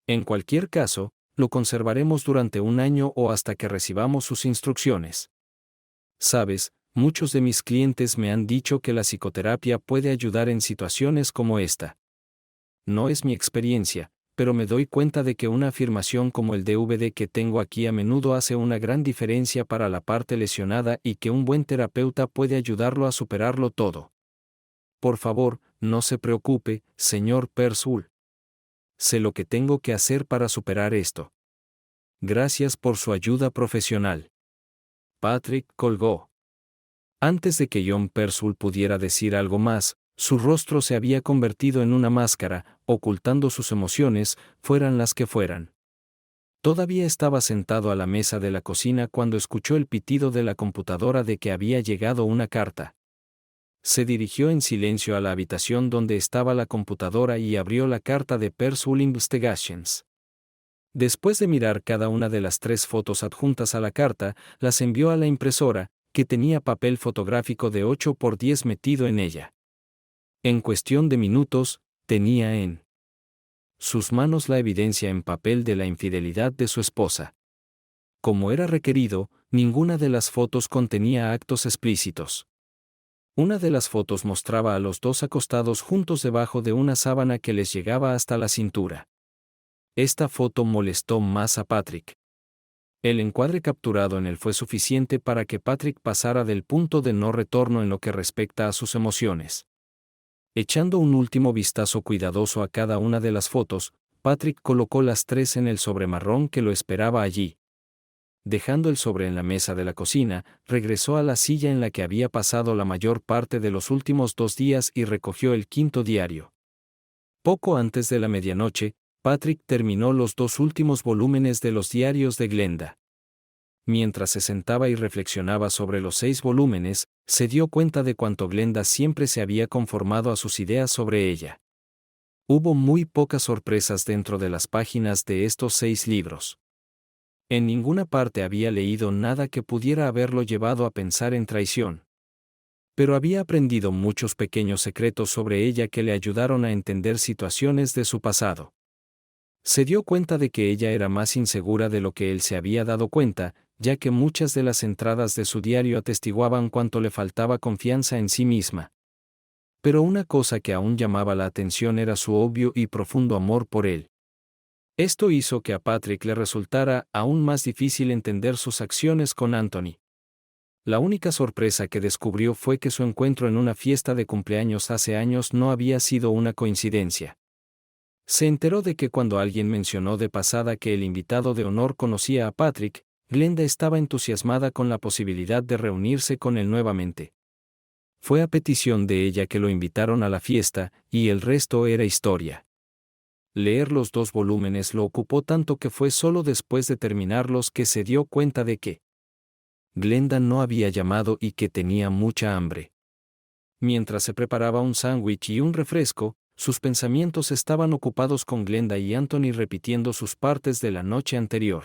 En cualquier caso, lo conservaremos durante 1 año o hasta que recibamos sus instrucciones. Sabes, muchos de mis clientes me han dicho que la psicoterapia puede ayudar en situaciones como esta. No es mi experiencia, pero me doy cuenta de que una afirmación como el DVD que tengo aquí a menudo hace una gran diferencia para la parte lesionada y que un buen terapeuta puede ayudarlo a superarlo todo. Por favor, no se preocupe, señor Persul. Sé lo que tengo que hacer para superar esto. Gracias por su ayuda profesional. Patrick colgó. Antes de que John Persul pudiera decir algo más, su rostro se había convertido en una máscara, ocultando sus emociones, fueran las que fueran. Todavía estaba sentado a la mesa de la cocina cuando escuchó el pitido de la computadora de que había llegado una carta. Se dirigió en silencio a la habitación donde estaba la computadora y abrió la carta de Persul Investigations. Después de mirar cada una de las 3 fotos adjuntas a la carta, las envió a la impresora, que tenía papel fotográfico de 8 por 10 metido en ella. En cuestión de minutos, tenía en sus manos la evidencia en papel de la infidelidad de su esposa. Como era requerido, ninguna de las fotos contenía actos explícitos. Una de las fotos mostraba a los dos acostados juntos debajo de una sábana que les llegaba hasta la cintura. Esta foto molestó más a Patrick. El encuadre capturado en él fue suficiente para que Patrick pasara del punto de no retorno en lo que respecta a sus emociones. Echando un último vistazo cuidadoso a cada una de las fotos, Patrick colocó las 3 en el sobre marrón que lo esperaba allí. Dejando el sobre en la mesa de la cocina, regresó a la silla en la que había pasado la mayor parte de los últimos 2 días y recogió el 5º diario. Poco antes de la medianoche, Patrick terminó los 2 últimos volúmenes de los diarios de Glenda. Mientras se sentaba y reflexionaba sobre los 6 volúmenes, se dio cuenta de cuánto Glenda siempre se había conformado a sus ideas sobre ella. Hubo muy pocas sorpresas dentro de las páginas de estos 6 libros. En ninguna parte había leído nada que pudiera haberlo llevado a pensar en traición. Pero había aprendido muchos pequeños secretos sobre ella que le ayudaron a entender situaciones de su pasado. Se dio cuenta de que ella era más insegura de lo que él se había dado cuenta, ya que muchas de las entradas de su diario atestiguaban cuánto le faltaba confianza en sí misma. Pero una cosa que aún llamaba la atención era su obvio y profundo amor por él. Esto hizo que a Patrick le resultara aún más difícil entender sus acciones con Anthony. La única sorpresa que descubrió fue que su encuentro en una fiesta de cumpleaños hace años no había sido una coincidencia. Se enteró de que cuando alguien mencionó de pasada que el invitado de honor conocía a Patrick, Glenda estaba entusiasmada con la posibilidad de reunirse con él nuevamente. Fue a petición de ella que lo invitaron a la fiesta, y el resto era historia. Leer los 2 volúmenes lo ocupó tanto que fue solo después de terminarlos que se dio cuenta de que Glenda no había llamado y que tenía mucha hambre. Mientras se preparaba un sándwich y un refresco, sus pensamientos estaban ocupados con Glenda y Anthony repitiendo sus partes de la noche anterior.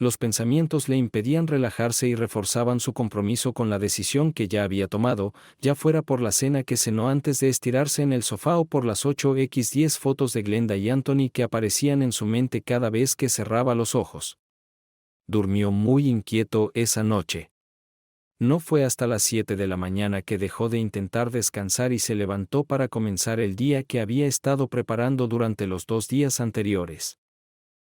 Los pensamientos le impedían relajarse y reforzaban su compromiso con la decisión que ya había tomado, ya fuera por la cena que cenó antes de estirarse en el sofá o por las 8x10 fotos de Glenda y Anthony que aparecían en su mente cada vez que cerraba los ojos. Durmió muy inquieto esa noche. No fue hasta las 7 de la mañana que dejó de intentar descansar y se levantó para comenzar el día que había estado preparando durante los 2 días anteriores.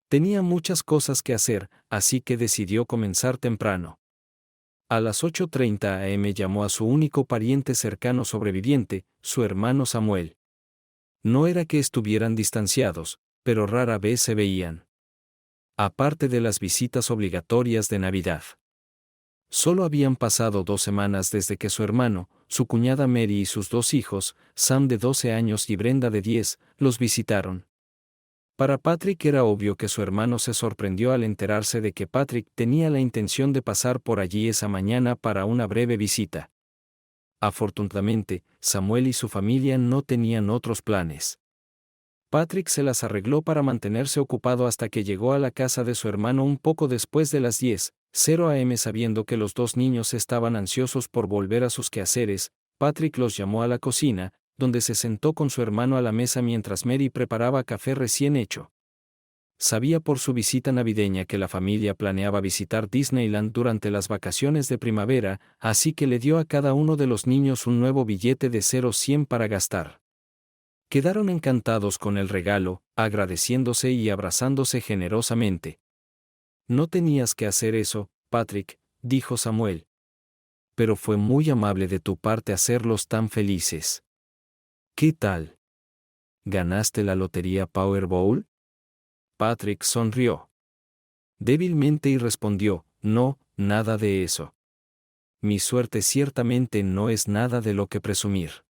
Tenía muchas cosas que hacer, así que decidió comenzar temprano. A las 8:30 am llamó a su único pariente cercano sobreviviente, su hermano Samuel. No era que estuvieran distanciados, pero rara vez se veían. Aparte de las visitas obligatorias de Navidad. Solo habían pasado 2 semanas desde que su hermano, su cuñada Mary y sus 2 hijos, Sam de 12 años y Brenda de 10, los visitaron. Para Patrick era obvio que su hermano se sorprendió al enterarse de que Patrick tenía la intención de pasar por allí esa mañana para una breve visita. Afortunadamente, Samuel y su familia no tenían otros planes. Patrick se las arregló para mantenerse ocupado hasta que llegó a la casa de su hermano un poco después de las 10:00 am sabiendo que los 2 niños estaban ansiosos por volver a sus quehaceres. Patrick los llamó a la cocina, donde se sentó con su hermano a la mesa mientras Mary preparaba café recién hecho. Sabía por su visita navideña que la familia planeaba visitar Disneyland durante las vacaciones de primavera, así que le dio a cada uno de los niños un nuevo billete de 0 a 100 para gastar. Quedaron encantados con el regalo, agradeciéndose y abrazándose generosamente. No tenías que hacer eso, Patrick, dijo Samuel. Pero fue muy amable de tu parte hacerlos tan felices. ¿Qué tal? ¿Ganaste la lotería Powerball? Patrick sonrió débilmente y respondió, no, nada de eso. Mi suerte ciertamente no es nada de lo que presumir.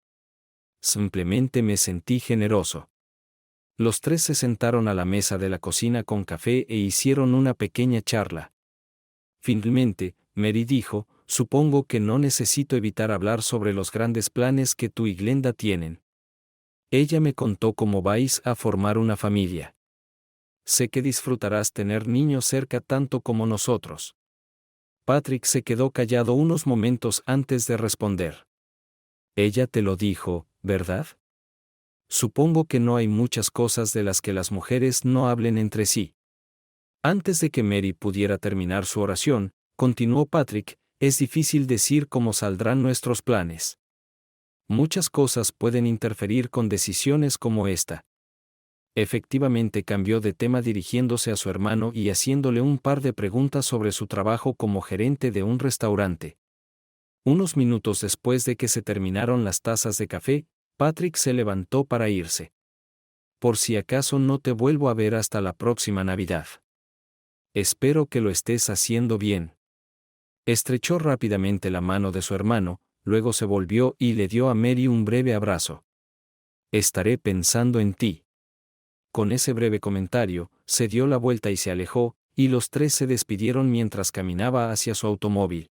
Simplemente me sentí generoso. Los tres se sentaron a la mesa de la cocina con café e hicieron una pequeña charla. Finalmente, Mary dijo, supongo que no necesito evitar hablar sobre los grandes planes que tú y Glenda tienen. Ella me contó cómo vais a formar una familia. Sé que disfrutarás tener niños cerca tanto como nosotros. Patrick se quedó callado unos momentos antes de responder. Ella te lo dijo, ¿verdad? Supongo que no hay muchas cosas de las que las mujeres no hablen entre sí. Antes de que Mary pudiera terminar su oración, continuó Patrick, es difícil decir cómo saldrán nuestros planes. Muchas cosas pueden interferir con decisiones como esta. Efectivamente cambió de tema dirigiéndose a su hermano y haciéndole un par de preguntas sobre su trabajo como gerente de un restaurante. Unos minutos después de que se terminaron las tazas de café, Patrick se levantó para irse. Por si acaso no te vuelvo a ver hasta la próxima Navidad. Espero que lo estés haciendo bien. Estrechó rápidamente la mano de su hermano, luego se volvió y le dio a Mary un breve abrazo. Estaré pensando en ti. Con ese breve comentario, se dio la vuelta y se alejó, y los tres se despidieron mientras caminaba hacia su automóvil.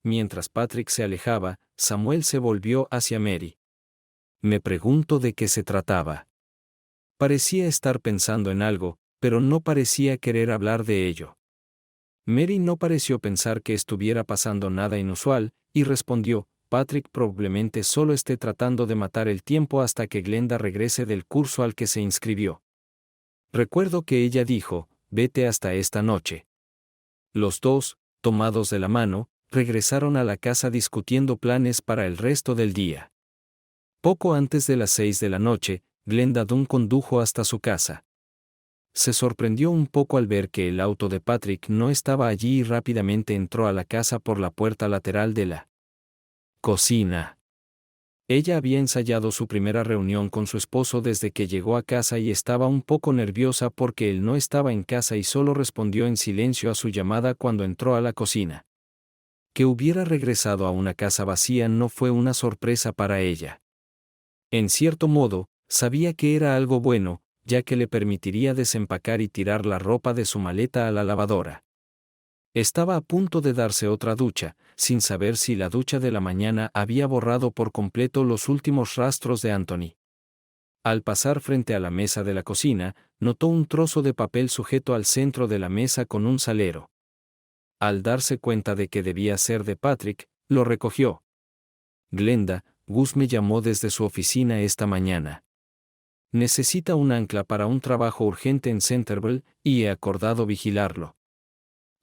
Mientras Patrick se alejaba, Samuel se volvió hacia Mary. Me pregunto de qué se trataba. Parecía estar pensando en algo, pero no parecía querer hablar de ello. Mary no pareció pensar que estuviera pasando nada inusual, y respondió, Patrick probablemente solo esté tratando de matar el tiempo hasta que Glenda regrese del curso al que se inscribió. Recuerdo que ella dijo, vete hasta esta noche. Los dos, tomados de la mano, regresaron a la casa discutiendo planes para el resto del día. Poco antes de las 6 de la noche, Glenda Dunn condujo hasta su casa. Se sorprendió un poco al ver que el auto de Patrick no estaba allí y rápidamente entró a la casa por la puerta lateral de la cocina. Ella había ensayado su primera reunión con su esposo desde que llegó a casa y estaba un poco nerviosa porque él no estaba en casa y solo respondió en silencio a su llamada cuando entró a la cocina. Que hubiera regresado a una casa vacía no fue una sorpresa para ella. En cierto modo, sabía que era algo bueno, ya que le permitiría desempacar y tirar la ropa de su maleta a la lavadora. Estaba a punto de darse otra ducha, sin saber si la ducha de la mañana había borrado por completo los últimos rastros de Anthony. Al pasar frente a la mesa de la cocina, notó un trozo de papel sujeto al centro de la mesa con un salero. Al darse cuenta de que debía ser de Patrick, lo recogió. Glenda, Gus me llamó desde su oficina esta mañana. Necesita un ancla para un trabajo urgente en Centerville, y he acordado vigilarlo.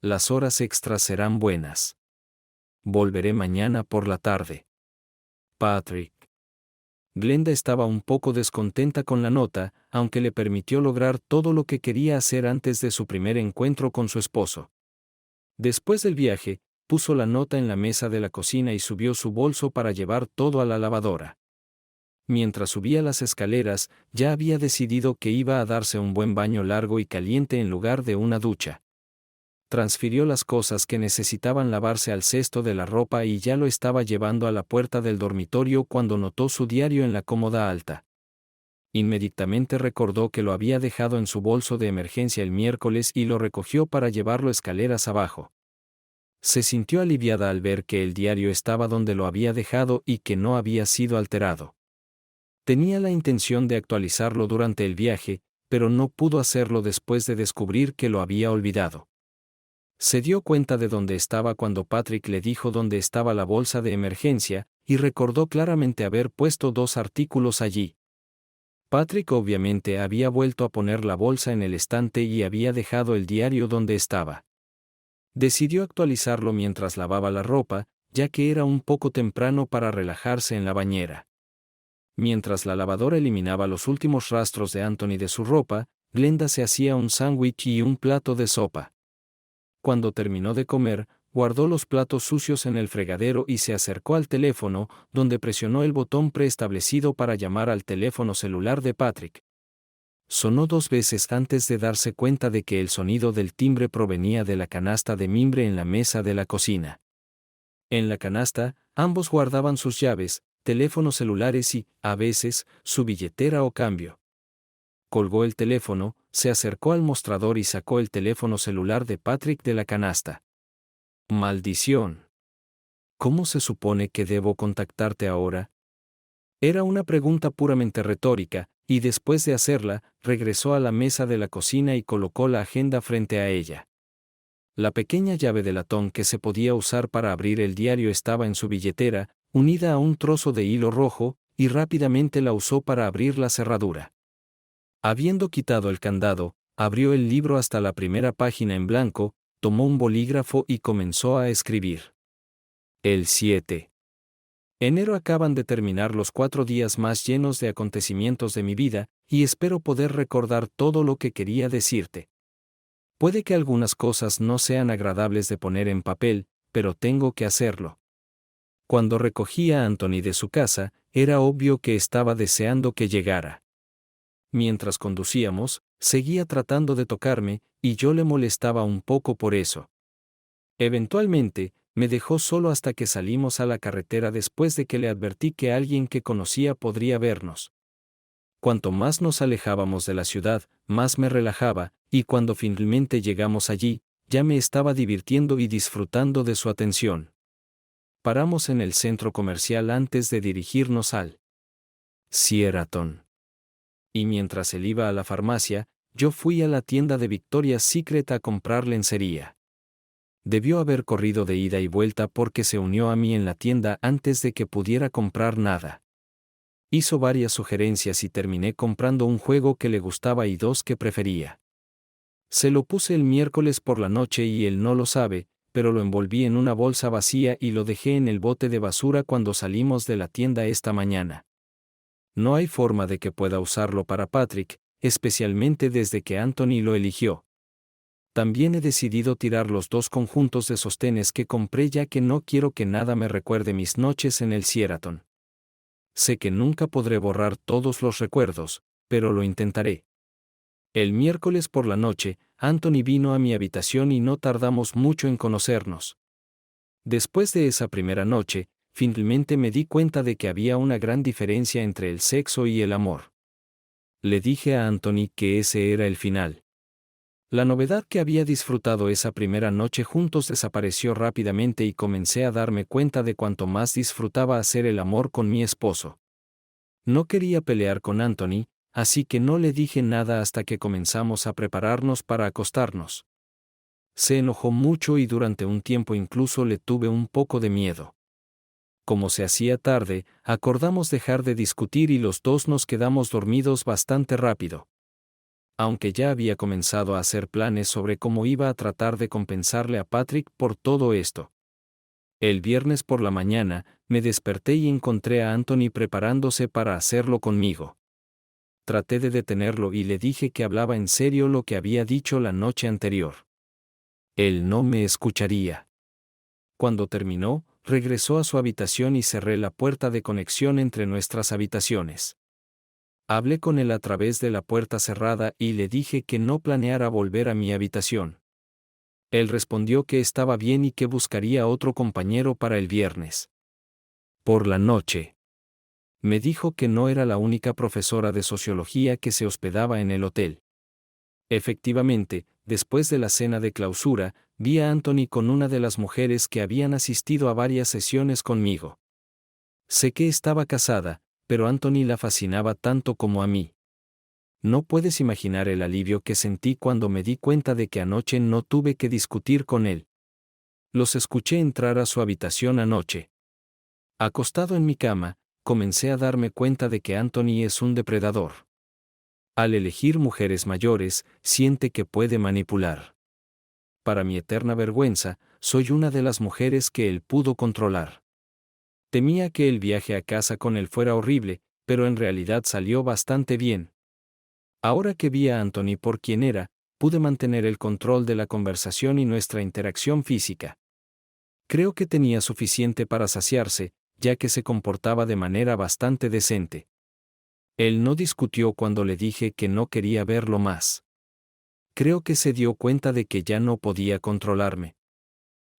Las horas extras serán buenas. Volveré mañana por la tarde. Patrick. Glenda estaba un poco descontenta con la nota, aunque le permitió lograr todo lo que quería hacer antes de su primer encuentro con su esposo. Después del viaje, puso la nota en la mesa de la cocina y subió su bolso para llevar todo a la lavadora. Mientras subía las escaleras, ya había decidido que iba a darse un buen baño largo y caliente en lugar de una ducha. Transfirió las cosas que necesitaban lavarse al cesto de la ropa y ya lo estaba llevando a la puerta del dormitorio cuando notó su diario en la cómoda alta. Inmediatamente recordó que lo había dejado en su bolso de emergencia el miércoles y lo recogió para llevarlo escaleras abajo. Se sintió aliviada al ver que el diario estaba donde lo había dejado y que no había sido alterado. Tenía la intención de actualizarlo durante el viaje, pero no pudo hacerlo después de descubrir que lo había olvidado. Se dio cuenta de dónde estaba cuando Patrick le dijo dónde estaba la bolsa de emergencia, y recordó claramente haber puesto 2 artículos allí. Patrick obviamente había vuelto a poner la bolsa en el estante y había dejado el diario donde estaba. Decidió actualizarlo mientras lavaba la ropa, ya que era un poco temprano para relajarse en la bañera. Mientras la lavadora eliminaba los últimos rastros de Anthony de su ropa, Glenda se hacía un sándwich y un plato de sopa. Cuando terminó de comer, guardó los platos sucios en el fregadero y se acercó al teléfono, donde presionó el botón preestablecido para llamar al teléfono celular de Patrick. Sonó 2 veces antes de darse cuenta de que el sonido del timbre provenía de la canasta de mimbre en la mesa de la cocina. En la canasta, ambos guardaban sus llaves, teléfonos celulares y, a veces, su billetera o cambio. Colgó el teléfono, se acercó al mostrador y sacó el teléfono celular de Patrick de la canasta. ¡Maldición! ¿Cómo se supone que debo contactarte ahora? Era una pregunta puramente retórica, y después de hacerla, regresó a la mesa de la cocina y colocó la agenda frente a ella. La pequeña llave de latón que se podía usar para abrir el diario estaba en su billetera, unida a un trozo de hilo rojo, y rápidamente la usó para abrir la cerradura. Habiendo quitado el candado, abrió el libro hasta la primera página en blanco, tomó un bolígrafo y comenzó a escribir. El 7. Enero acaban de terminar los 4 días más llenos de acontecimientos de mi vida, y espero poder recordar todo lo que quería decirte. Puede que algunas cosas no sean agradables de poner en papel, pero tengo que hacerlo. Cuando recogí a Anthony de su casa, era obvio que estaba deseando que llegara. Mientras conducíamos, seguía tratando de tocarme, y yo le molestaba un poco por eso. Eventualmente, me dejó solo hasta que salimos a la carretera después de que le advertí que alguien que conocía podría vernos. Cuanto más nos alejábamos de la ciudad, más me relajaba, y cuando finalmente llegamos allí, ya me estaba divirtiendo y disfrutando de su atención. Paramos en el centro comercial antes de dirigirnos al Sheraton. Y mientras él iba a la farmacia, yo fui a la tienda de Victoria's Secret a comprar lencería. Debió haber corrido de ida y vuelta porque se unió a mí en la tienda antes de que pudiera comprar nada. Hizo varias sugerencias y terminé comprando un juego que le gustaba y 2 que prefería. Se lo puse el miércoles por la noche y él no lo sabe, pero lo envolví en una bolsa vacía y lo dejé en el bote de basura cuando salimos de la tienda esta mañana. No hay forma de que pueda usarlo para Patrick, especialmente desde que Anthony lo eligió. También he decidido tirar los 2 conjuntos de sostenes que compré ya que no quiero que nada me recuerde mis noches en el Sheraton. Sé que nunca podré borrar todos los recuerdos, pero lo intentaré. El miércoles por la noche, Anthony vino a mi habitación y no tardamos mucho en conocernos. Después de esa primera noche, finalmente me di cuenta de que había una gran diferencia entre el sexo y el amor. Le dije a Anthony que ese era el final. La novedad que había disfrutado esa primera noche juntos desapareció rápidamente y comencé a darme cuenta de cuánto más disfrutaba hacer el amor con mi esposo. No quería pelear con Anthony, así que no le dije nada hasta que comenzamos a prepararnos para acostarnos. Se enojó mucho y durante un tiempo incluso le tuve un poco de miedo. Como se hacía tarde, acordamos dejar de discutir y los 2 nos quedamos dormidos bastante rápido. Aunque ya había comenzado a hacer planes sobre cómo iba a tratar de compensarle a Patrick por todo esto. El viernes por la mañana, me desperté y encontré a Anthony preparándose para hacerlo conmigo. Traté de detenerlo y le dije que hablaba en serio lo que había dicho la noche anterior. Él no me escucharía. Cuando terminó, regresó a su habitación y cerré la puerta de conexión entre nuestras habitaciones. Hablé con él a través de la puerta cerrada y le dije que no planeara volver a mi habitación. Él respondió que estaba bien y que buscaría otro compañero para el viernes. Por la noche. Me dijo que no era la única profesora de sociología que se hospedaba en el hotel. Efectivamente, después de la cena de clausura, vi a Anthony con una de las mujeres que habían asistido a varias sesiones conmigo. Sé que estaba casada, pero Anthony la fascinaba tanto como a mí. No puedes imaginar el alivio que sentí cuando me di cuenta de que anoche no tuve que discutir con él. Los escuché entrar a su habitación anoche. Acostado en mi cama, comencé a darme cuenta de que Anthony es un depredador. Al elegir mujeres mayores, siente que puede manipular. Para mi eterna vergüenza, soy una de las mujeres que él pudo controlar. Temía que el viaje a casa con él fuera horrible, pero en realidad salió bastante bien. Ahora que vi a Anthony por quien era, pude mantener el control de la conversación y nuestra interacción física. Creo que tenía suficiente para saciarse, ya que se comportaba de manera bastante decente. Él no discutió cuando le dije que no quería verlo más. Creo que se dio cuenta de que ya no podía controlarme.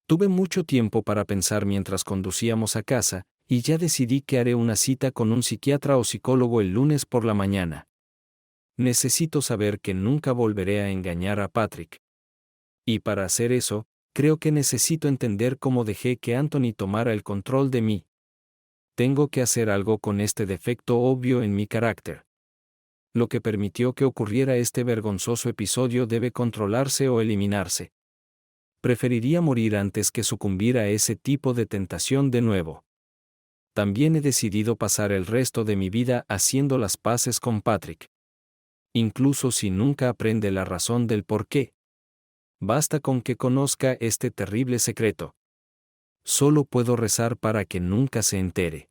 Tuve mucho tiempo para pensar mientras conducíamos a casa, y ya decidí que haré una cita con un psiquiatra o psicólogo el lunes por la mañana. Necesito saber que nunca volveré a engañar a Patrick. Y para hacer eso, creo que necesito entender cómo dejé que Anthony tomara el control de mí. Tengo que hacer algo con este defecto obvio en mi carácter. Lo que permitió que ocurriera este vergonzoso episodio debe controlarse o eliminarse. Preferiría morir antes que sucumbir a ese tipo de tentación de nuevo. También he decidido pasar el resto de mi vida haciendo las paces con Patrick. Incluso si nunca aprende la razón del por qué. Basta con que conozca este terrible secreto. Solo puedo rezar para que nunca se entere.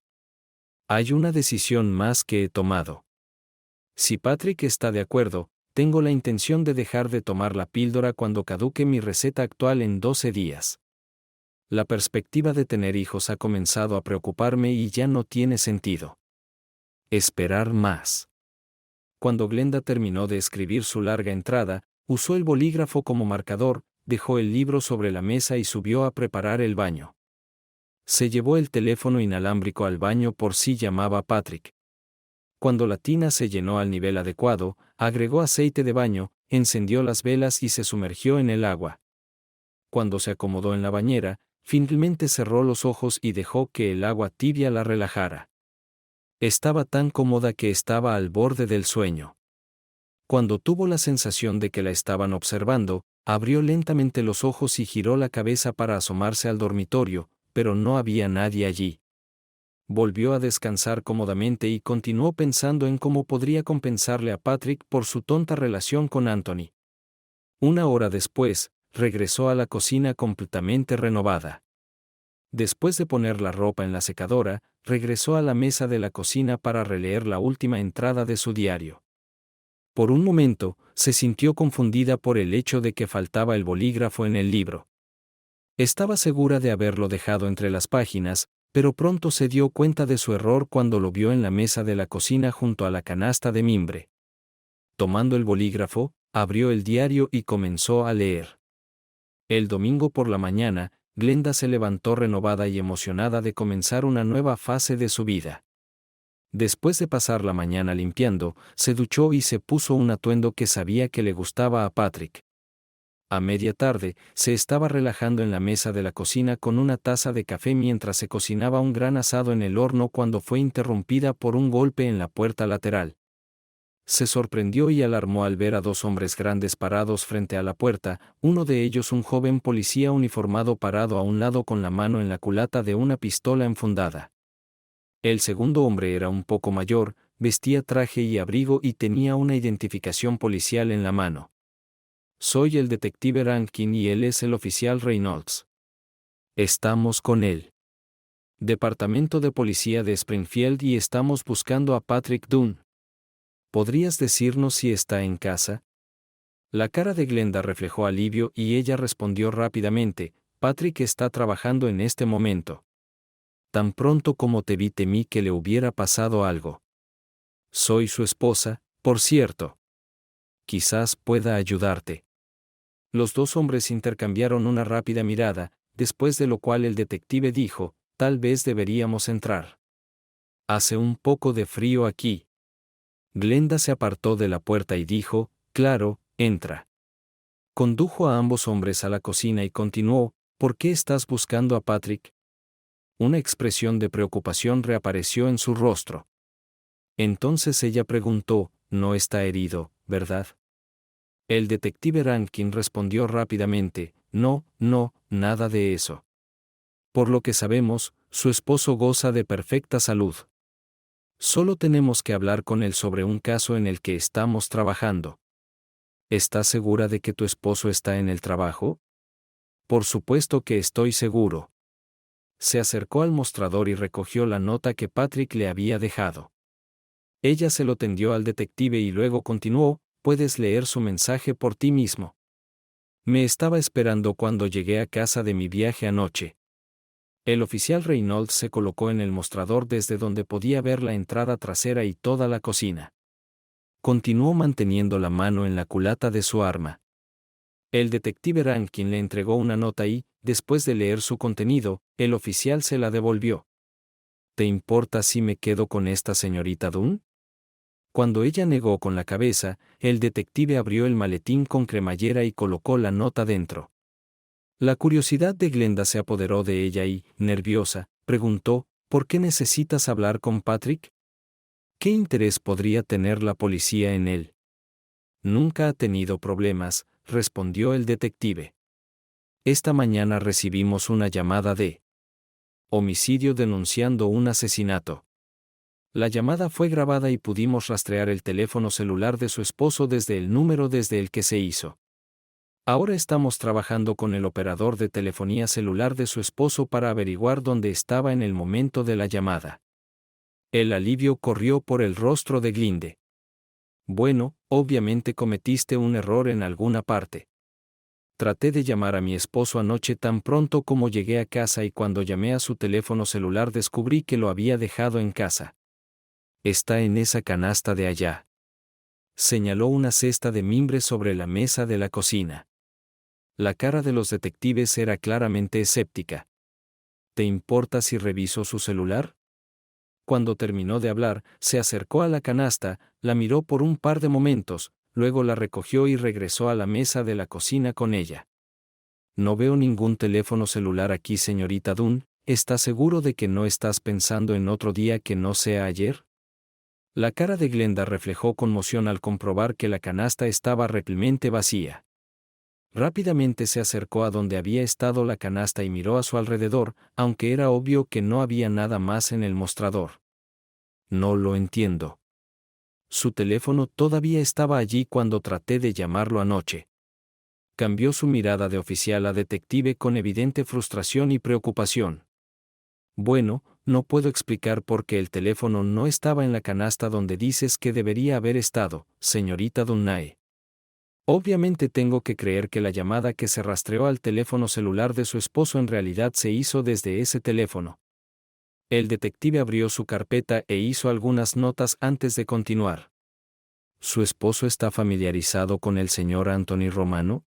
Hay una decisión más que he tomado. Si Patrick está de acuerdo, tengo la intención de dejar de tomar la píldora cuando caduque mi receta actual en 12 días. La perspectiva de tener hijos ha comenzado a preocuparme y ya no tiene sentido. Esperar más. Cuando Glenda terminó de escribir su larga entrada, usó el bolígrafo como marcador, dejó el libro sobre la mesa y subió a preparar el baño. Se llevó el teléfono inalámbrico al baño por si llamaba a Patrick. Cuando la tina se llenó al nivel adecuado, agregó aceite de baño, encendió las velas y se sumergió en el agua. Cuando se acomodó en la bañera, finalmente cerró los ojos y dejó que el agua tibia la relajara. Estaba tan cómoda que estaba al borde del sueño. Cuando tuvo la sensación de que la estaban observando, abrió lentamente los ojos y giró la cabeza para asomarse al dormitorio, pero no había nadie allí. Volvió a descansar cómodamente y continuó pensando en cómo podría compensarle a Patrick por su tonta relación con Anthony. Una hora después, regresó a la cocina completamente renovada. Después de poner la ropa en la secadora, regresó a la mesa de la cocina para releer la última entrada de su diario. Por un momento, se sintió confundida por el hecho de que faltaba el bolígrafo en el libro. Estaba segura de haberlo dejado entre las páginas, pero pronto se dio cuenta de su error cuando lo vio en la mesa de la cocina junto a la canasta de mimbre. Tomando el bolígrafo, abrió el diario y comenzó a leer. El domingo por la mañana, Glenda se levantó renovada y emocionada de comenzar una nueva fase de su vida. Después de pasar la mañana limpiando, se duchó y se puso un atuendo que sabía que le gustaba a Patrick. A media tarde, se estaba relajando en la mesa de la cocina con una taza de café mientras se cocinaba un gran asado en el horno cuando fue interrumpida por un golpe en la puerta lateral. Se sorprendió y alarmó al ver a dos hombres grandes parados frente a la puerta, uno de ellos un joven policía uniformado parado a un lado con la mano en la culata de una pistola enfundada. El segundo hombre era un poco mayor, vestía traje y abrigo y tenía una identificación policial en la mano. Soy el detective Rankin y él es el oficial Reynolds. Estamos con él. Departamento de Policía de Springfield y estamos buscando a Patrick Dunn. ¿Podrías decirnos si está en casa? La cara de Glenda reflejó alivio y ella respondió rápidamente, Patrick está trabajando en este momento. Tan pronto como te vi temí que le hubiera pasado algo. Soy su esposa, por cierto. Quizás pueda ayudarte. Los dos hombres intercambiaron una rápida mirada, después de lo cual el detective dijo, tal vez deberíamos entrar. Hace un poco de frío aquí. Glenda se apartó de la puerta y dijo, claro, entra. Condujo a ambos hombres a la cocina y continuó, ¿por qué estás buscando a Patrick? Una expresión de preocupación reapareció en su rostro. Entonces ella preguntó, no está herido, ¿verdad? El detective Rankin respondió rápidamente, no, nada de eso. Por lo que sabemos, su esposo goza de perfecta salud. Solo tenemos que hablar con él sobre un caso en el que estamos trabajando. ¿Estás segura de que tu esposo está en el trabajo? Por supuesto que estoy seguro. Se acercó al mostrador y recogió la nota que Patrick le había dejado. Ella se lo tendió al detective y luego continuó: puedes leer su mensaje por ti mismo. Me estaba esperando cuando llegué a casa de mi viaje anoche. El oficial Reynolds se colocó en el mostrador desde donde podía ver la entrada trasera y toda la cocina. Continuó manteniendo la mano en la culata de su arma. El detective Rankin le entregó una nota y, después de leer su contenido, el oficial se la devolvió. ¿Te importa si me quedo con esta señorita Dunn? Cuando ella negó con la cabeza, el detective abrió el maletín con cremallera y colocó la nota dentro. La curiosidad de Glenda se apoderó de ella y, nerviosa, preguntó: ¿por qué necesitas hablar con Patrick? ¿Qué interés podría tener la policía en él? Nunca ha tenido problemas, respondió el detective. Esta mañana recibimos una llamada de homicidio denunciando un asesinato. La llamada fue grabada y pudimos rastrear el teléfono celular de su esposo desde el número desde el que se hizo. Ahora estamos trabajando con el operador de telefonía celular de su esposo para averiguar dónde estaba en el momento de la llamada. El alivio corrió por el rostro de Glinde. Bueno, obviamente cometiste un error en alguna parte. Traté de llamar a mi esposo anoche tan pronto como llegué a casa y cuando llamé a su teléfono celular descubrí que lo había dejado en casa. Está en esa canasta de allá. Señaló una cesta de mimbre sobre la mesa de la cocina. La cara de los detectives era claramente escéptica. ¿Te importa si reviso su celular? Cuando terminó de hablar, se acercó a la canasta, la miró por un par de momentos, luego la recogió y regresó a la mesa de la cocina con ella. No veo ningún teléfono celular aquí, señorita Dunn. ¿Estás seguro de que no estás pensando en otro día que no sea ayer? La cara de Glenda reflejó conmoción al comprobar que la canasta estaba replemente vacía. Rápidamente se acercó a donde había estado la canasta y miró a su alrededor, aunque era obvio que no había nada más en el mostrador. No lo entiendo. Su teléfono todavía estaba allí cuando traté de llamarlo anoche. Cambió su mirada de oficial a detective con evidente frustración y preocupación. Bueno, no puedo explicar por qué el teléfono no estaba en la canasta donde dices que debería haber estado, señorita Dunnae. Obviamente tengo que creer que la llamada que se rastreó al teléfono celular de su esposo en realidad se hizo desde ese teléfono. El detective abrió su carpeta e hizo algunas notas antes de continuar. ¿Su esposo está familiarizado con el señor Anthony Romano?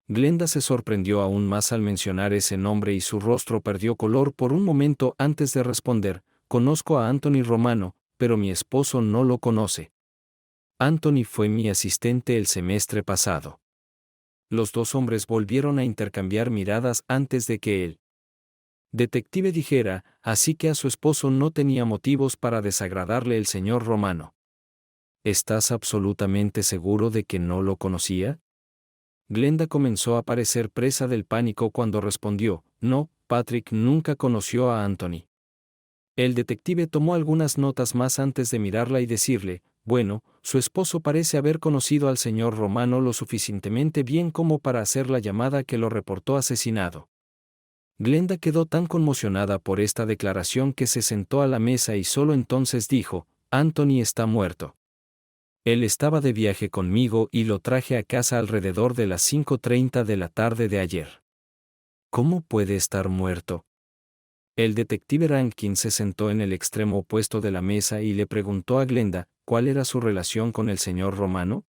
Glenda se sorprendió aún más al mencionar ese nombre y su rostro perdió color por un momento antes de responder: conozco a Anthony Romano, pero mi esposo no lo conoce. Anthony fue mi asistente el semestre pasado. Los dos hombres volvieron a intercambiar miradas antes de que el detective dijera: así que a su esposo no tenía motivos para desagradarle el señor Romano. ¿Estás absolutamente seguro de que no lo conocía? Glenda comenzó a parecer presa del pánico cuando respondió: no, Patrick nunca conoció a Anthony. El detective tomó algunas notas más antes de mirarla y decirle: bueno, su esposo parece haber conocido al señor Romano lo suficientemente bien como para hacer la llamada que lo reportó asesinado. Glenda quedó tan conmocionada por esta declaración que se sentó a la mesa y solo entonces dijo: Anthony está muerto. Él estaba de viaje conmigo y lo traje a casa alrededor de las 5:30 de la tarde de ayer. ¿Cómo puede estar muerto? El detective Rankin se sentó en el extremo opuesto de la mesa y le preguntó a Glenda: ¿cuál era su relación con el señor Romano?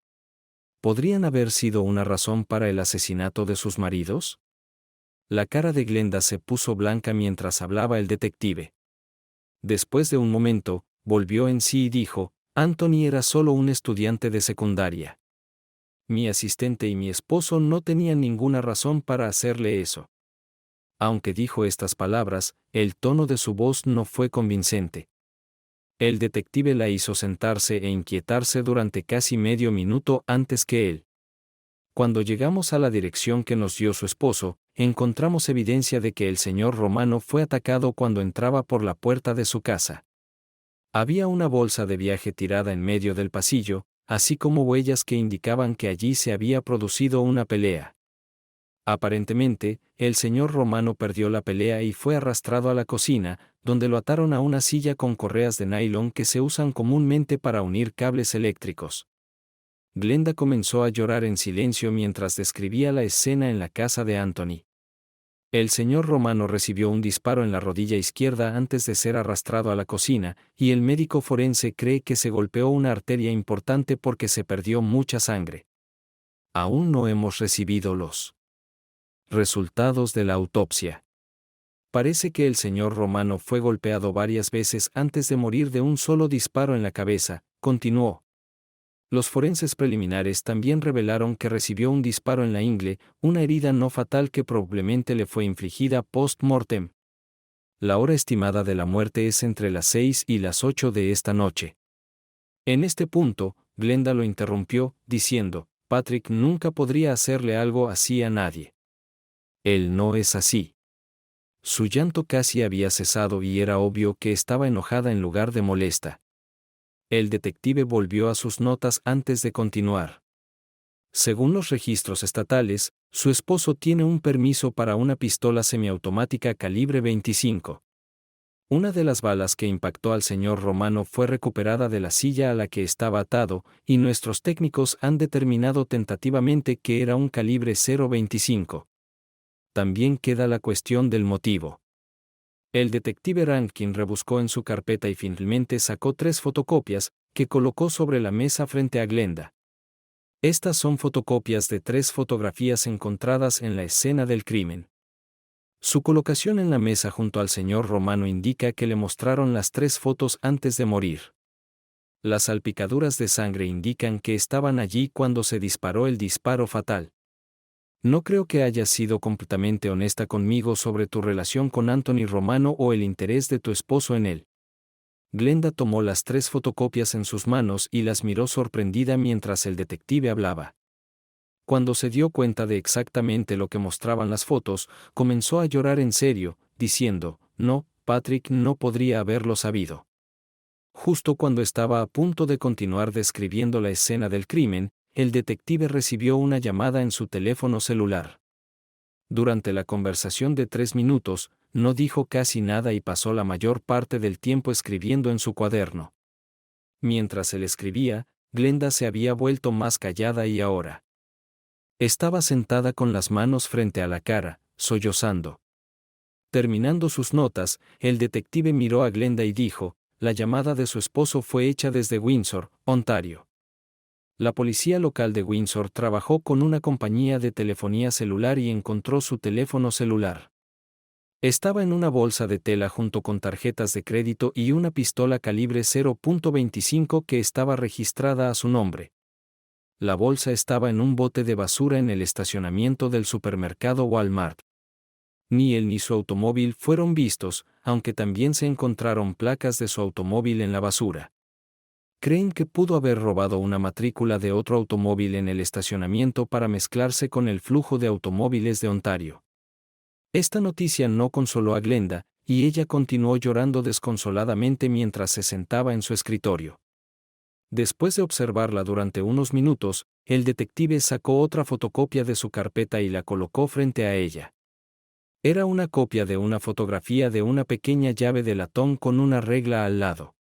¿Podrían haber sido una razón para el asesinato de sus maridos? La cara de Glenda se puso blanca mientras hablaba el detective. Después de un momento, volvió en sí y dijo: Anthony era solo un estudiante de secundaria. Mi asistente y mi esposo no tenían ninguna razón para hacerle eso. Aunque dijo estas palabras, el tono de su voz no fue convincente. El detective la hizo sentarse e inquietarse durante casi medio minuto antes que él. Cuando llegamos a la dirección que nos dio su esposo, encontramos evidencia de que el señor Romano fue atacado cuando entraba por la puerta de su casa. Había una bolsa de viaje tirada en medio del pasillo, así como huellas que indicaban que allí se había producido una pelea. Aparentemente, el señor Romano perdió la pelea y fue arrastrado a la cocina, donde lo ataron a una silla con correas de nylon que se usan comúnmente para unir cables eléctricos. Glenda comenzó a llorar en silencio mientras describía la escena en la casa de Anthony. El señor Romano recibió un disparo en la rodilla izquierda antes de ser arrastrado a la cocina, y el médico forense cree que se golpeó una arteria importante porque se perdió mucha sangre. Aún no hemos recibido los resultados de la autopsia. Parece que el señor Romano fue golpeado varias veces antes de morir de un solo disparo en la cabeza, continuó. Los forenses preliminares también revelaron que recibió un disparo en la ingle, una herida no fatal que probablemente le fue infligida post-mortem. La hora estimada de la muerte es entre las 6 y las 8 de esta noche. En este punto, Glenda lo interrumpió, diciendo, Patrick nunca podría hacerle algo así a nadie. Él no es así. Su llanto casi había cesado y era obvio que estaba enojada en lugar de molesta. El detective volvió a sus notas antes de continuar. Según los registros estatales, su esposo tiene un permiso para una pistola semiautomática calibre 25. Una de las balas que impactó al señor Romano fue recuperada de la silla a la que estaba atado, y nuestros técnicos han determinado tentativamente que era un calibre .25. También queda la cuestión del motivo. El detective Rankin rebuscó en su carpeta y finalmente sacó 3 fotocopias, que colocó sobre la mesa frente a Glenda. Estas son fotocopias de 3 fotografías encontradas en la escena del crimen. Su colocación en la mesa junto al señor Romano indica que le mostraron las 3 fotos antes de morir. Las salpicaduras de sangre indican que estaban allí cuando se disparó el disparo fatal. No creo que hayas sido completamente honesta conmigo sobre tu relación con Anthony Romano o el interés de tu esposo en él. Glenda tomó las 3 fotocopias en sus manos y las miró sorprendida mientras el detective hablaba. Cuando se dio cuenta de exactamente lo que mostraban las fotos, comenzó a llorar en serio, diciendo, no, Patrick no podría haberlo sabido. Justo cuando estaba a punto de continuar describiendo la escena del crimen, el detective recibió una llamada en su teléfono celular. Durante la conversación de 3 minutos, no dijo casi nada y pasó la mayor parte del tiempo escribiendo en su cuaderno. Mientras él escribía, Glenda se había vuelto más callada y ahora estaba sentada con las manos frente a la cara, sollozando. Terminando sus notas, el detective miró a Glenda y dijo, la llamada de su esposo fue hecha desde Windsor, Ontario. La policía local de Windsor trabajó con una compañía de telefonía celular y encontró su teléfono celular. Estaba en una bolsa de tela junto con tarjetas de crédito y una pistola calibre .25 que estaba registrada a su nombre. La bolsa estaba en un bote de basura en el estacionamiento del supermercado Walmart. Ni él ni su automóvil fueron vistos, aunque también se encontraron placas de su automóvil en la basura. Creen que pudo haber robado una matrícula de otro automóvil en el estacionamiento para mezclarse con el flujo de automóviles de Ontario. Esta noticia no consoló a Glenda, y ella continuó llorando desconsoladamente mientras se sentaba en su escritorio. Después de observarla durante unos minutos, el detective sacó otra fotocopia de su carpeta y la colocó frente a ella. Era una copia de una fotografía de una pequeña llave de latón con una regla al lado.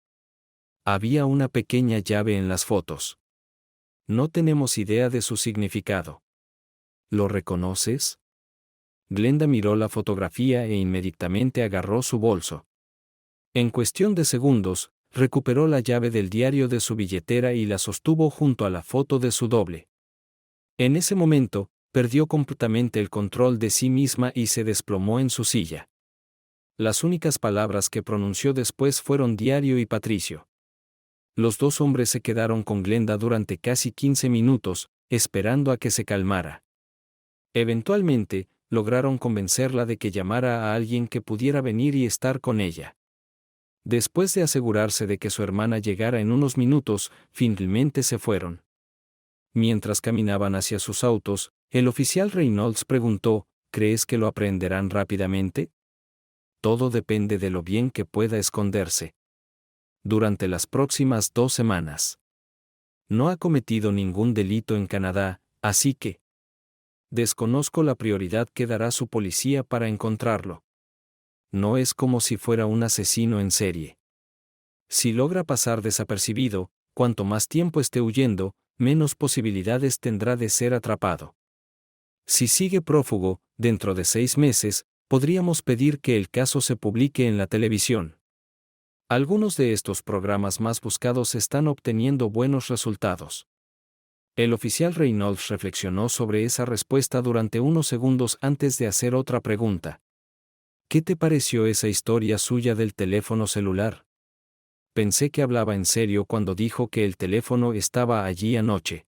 Había una pequeña llave en las fotos. No tenemos idea de su significado. ¿Lo reconoces? Glenda miró la fotografía e inmediatamente agarró su bolso. En cuestión de segundos, recuperó la llave del diario de su billetera y la sostuvo junto a la foto de su doble. En ese momento, perdió completamente el control de sí misma y se desplomó en su silla. Las únicas palabras que pronunció después fueron diario y Patricio. Los 2 hombres se quedaron con Glenda durante casi 15 minutos, esperando a que se calmara. Eventualmente, lograron convencerla de que llamara a alguien que pudiera venir y estar con ella. Después de asegurarse de que su hermana llegara en unos minutos, finalmente se fueron. Mientras caminaban hacia sus autos, el oficial Reynolds preguntó, ¿crees que lo aprenderán rápidamente? Todo depende de lo bien que pueda esconderse. Durante las próximas 2 semanas. No ha cometido ningún delito en Canadá, así que Desconozco la prioridad que dará su policía para encontrarlo. No es como si fuera un asesino en serie. Si logra pasar desapercibido, cuanto más tiempo esté huyendo, menos posibilidades tendrá de ser atrapado. Si sigue prófugo, dentro de 6 meses, podríamos pedir que el caso se publique en la televisión. Algunos de estos programas más buscados están obteniendo buenos resultados. El oficial Reynolds reflexionó sobre esa respuesta durante unos segundos antes de hacer otra pregunta. ¿Qué te pareció esa historia suya del teléfono celular? Pensé que hablaba en serio cuando dijo que el teléfono estaba allí anoche.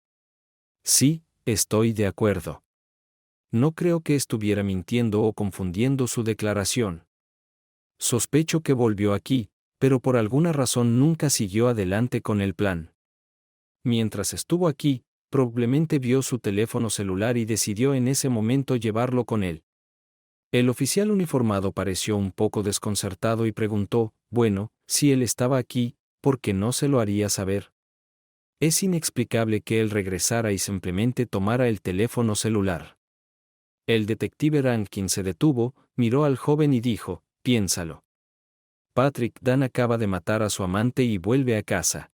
Sí, estoy de acuerdo. No creo que estuviera mintiendo o confundiendo su declaración. Sospecho que volvió aquí, pero por alguna razón nunca siguió adelante con el plan. Mientras estuvo aquí, probablemente vio su teléfono celular y decidió en ese momento llevarlo con él. El oficial uniformado pareció un poco desconcertado y preguntó, bueno, si él estaba aquí, ¿por qué no se lo haría saber? Es inexplicable que él regresara y simplemente tomara el teléfono celular. El detective Rankin se detuvo, miró al joven y dijo, piénsalo. Patrick Dunn acaba de matar a su amante y vuelve a casa.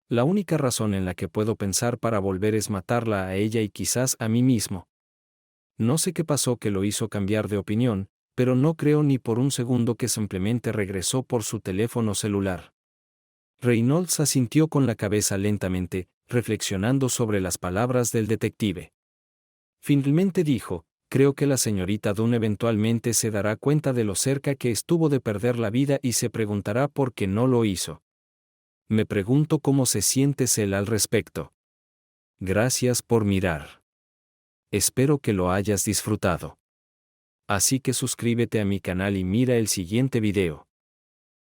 La única razón en la que puedo pensar para volver es matarla a ella y quizás a mí mismo. No sé qué pasó que lo hizo cambiar de opinión, pero no creo ni por un segundo que simplemente regresó por su teléfono celular. Reynolds asintió con la cabeza lentamente, reflexionando sobre las palabras del detective. Finalmente dijo, creo que la señorita Dunn eventualmente se dará cuenta de lo cerca que estuvo de perder la vida y se preguntará por qué no lo hizo. Me pregunto cómo se siente él al respecto. Gracias por mirar. Espero que lo hayas disfrutado. Así que suscríbete a mi canal y mira el siguiente video.